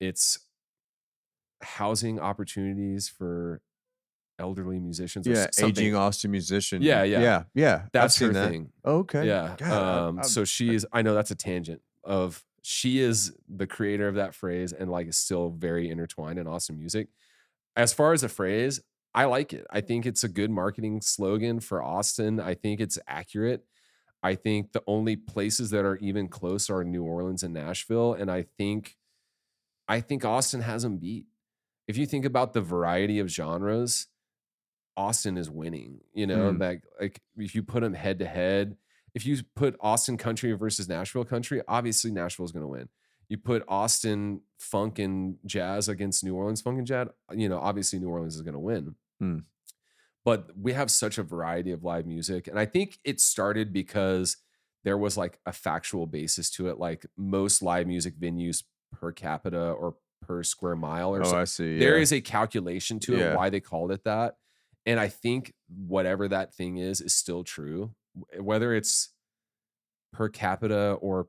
it's housing opportunities for elderly musicians. Or Yeah, something. aging Austin musician. Yeah. yeah. I've That's seen her that. thing. Oh, okay. Yeah. God, So I know that's a tangent of, she is the creator of that phrase and like is still very intertwined in Austin music. As far as the phrase, I like it. I think it's a good marketing slogan for Austin. I think it's accurate. I think the only places that are even close are New Orleans and Nashville. And I think Austin has them beat. If you think about the variety of genres, Austin is winning, you know, like if you put them head to head, if you put Austin country versus Nashville country, obviously Nashville is going to win. you put Austin funk and jazz against New Orleans funk and jazz, obviously New Orleans is going to win. Hmm. But we have such a variety of live music. And I think it started because there was like a factual basis to it. Like most live music venues per capita or per square mile or Oh, so, I see. there Yeah. is a calculation to it Yeah. why they called it that. And I think whatever that thing is still true. Whether it's per capita or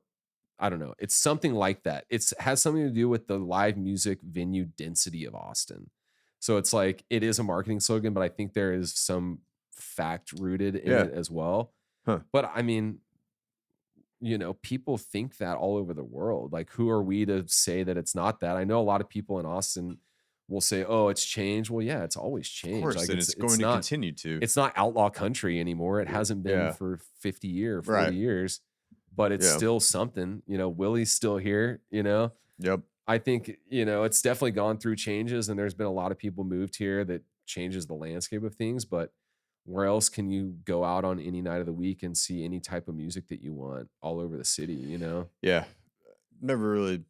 I don't know, it's something like that. It's has something to do with the live music venue density of Austin. So it's like it is a marketing slogan, but I think there is some fact rooted in Yeah. it as well. Huh. But I mean, people think that all over the world. Like, who are we to say that it's not that? I know a lot of people in Austin will say, "Oh, it's changed." Well, yeah, it's always Of changed. course, Like and it's going to not continue to. it's not outlaw country anymore. It hasn't been Yeah. for 50 years, 40 Right. years, but it's Yeah. still something. Willie's still here. Yep. I think, it's definitely gone through changes, and there's been a lot of people moved here that changes the landscape of things. But where else can you go out on any night of the week and see any type of music that you want all over the city, Yeah. Never really.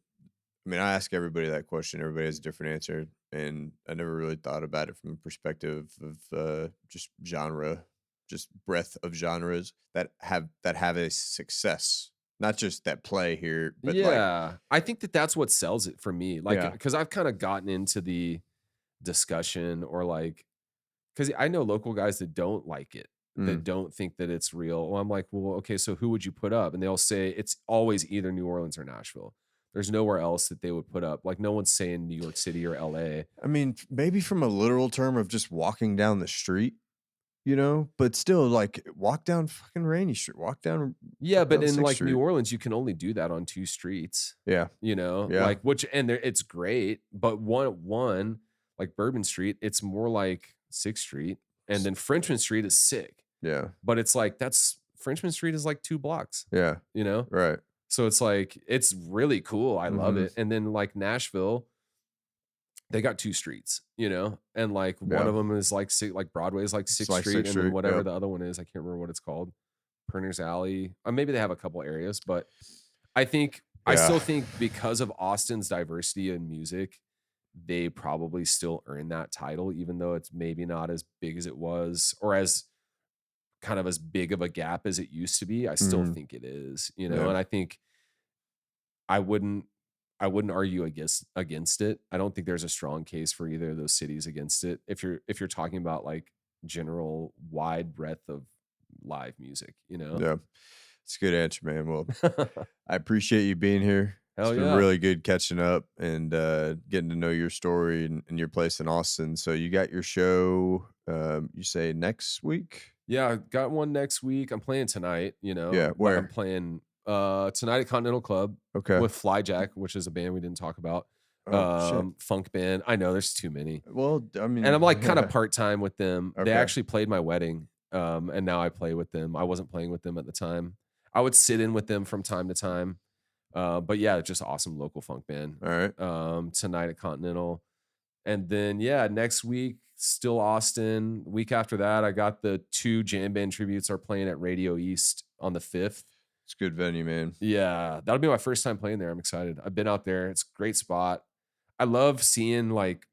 I mean, I ask everybody that question. Everybody has a different answer, and I never really thought about it from a perspective of just genre, just breadth of genres that have a success, not just that play here, but like, Yeah. I think that that's what sells it for me. Like, yeah, because I've kind of gotten into the discussion or like, because I know local guys that don't like it, that mm, don't think that it's real. Well, I'm like, well, okay, so who would you put up? And they'll say it's always either New Orleans or Nashville. There's nowhere else that they would put up. Like, no one's saying New York City or LA. I mean, maybe from a literal term of just walking down the street, but still, like, walk down fucking Rainy Street, Yeah, walk but down in Sixth like New Street. Orleans, you can only do that on two streets. Yeah, yeah, Like which and there it's great, but one like Bourbon Street, it's more like Sixth Street, and then Frenchman Street is sick, yeah, but it's like that's Frenchman Street is like 2 blocks, yeah, you know? right. So it's like it's really cool. I love Mm-hmm. it. And then like Nashville, they got two streets, and like one Yeah, of them is like Broadway is like it's Sixth like Street, Sixth and then Street. whatever Yep. the other one is, I can't remember what it's called, Perner's Alley. Maybe they have a couple areas, but I Yeah. still think because of Austin's diversity in music, they probably still earn that title, even though it's maybe not as big as it was, or as kind of as big of a gap as it used to be. I still Mm-hmm. think it is, Yeah. and I think I wouldn't I wouldn't argue against it. I don't think there's a strong case for either of those cities against it. If you're talking about like general wide breadth of live music, Yeah. It's a good answer, man. Well, I appreciate you being here. It's Hell been yeah. really good catching up and getting to know your story and your place in Austin. So you got your show, you say next week? Yeah, I got one next week. I'm playing tonight, Yeah. but Where? I'm playing tonight at Continental Club Okay. with Flyjack, which is a band we didn't talk about. Oh, shit. Funk band. I know there's too many. Well, I mean, And I'm like kind of part-time with them. They Okay. actually played my wedding. And now I play with them. I wasn't playing with them at the time. I would sit in with them from time to time. But yeah, just awesome local funk band. All right. Tonight at Continental. And then yeah, next week, still Austin. Week after that, I got the 2 jam band tributes are playing at Radio East on the 5th. It's a good venue, man. Yeah, that'll be my first time playing there. I'm excited. I've been out there. It's a great spot. I love seeing like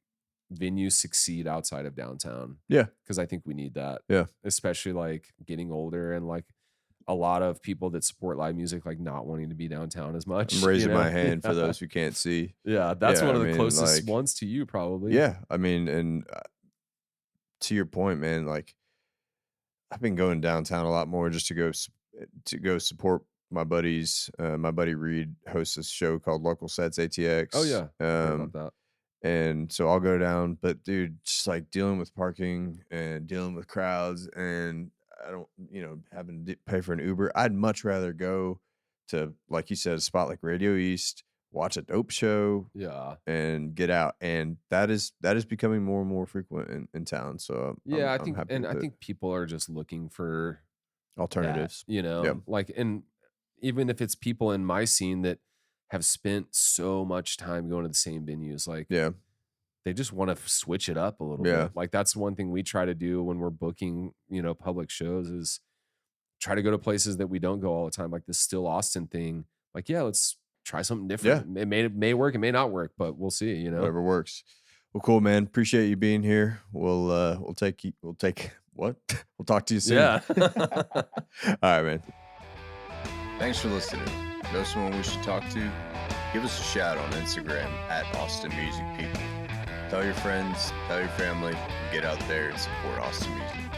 venues succeed outside of downtown. Yeah. Because I think we need that. Yeah. Especially like getting older and like a lot of people that support live music like not wanting to be downtown as much. I'm raising my hand for those who can't see. Yeah, that's one of the I mean, closest like, ones to you probably. Yeah. I mean, and to your point, man, like I've been going downtown a lot more just to go support my buddies. My buddy Reed hosts a show called Local Sets ATX. Oh yeah. I heard about that. And so I'll go down, but dude, just like dealing with parking and dealing with crowds, and I don't, having to pay for an Uber. I'd much rather go to, like you said, a spot like Radio East, watch a dope show, Yeah. and get out. And that is becoming more and more frequent in town. So Yeah, I'm happy with I it. think people are just looking for Alternatives. that, Yep. like, and even if it's people in my scene that have spent so much time going to the same venues, like Yeah. they just want to switch it up a little Yeah. bit. Like that's one thing we try to do when we're booking, public shows is try to go to places that we don't go all the time, like this Still Austin thing. Like, yeah, let's try something different. It may work, it may not work, but we'll see, you know. Whatever works. Well, cool, man. Appreciate you being here. We'll talk to you soon. Yeah. All right, man. Thanks for listening. Know someone we should talk to? Give us a shout on Instagram at Austin Music People. Tell your friends, tell your family, and get out there and support Austin music.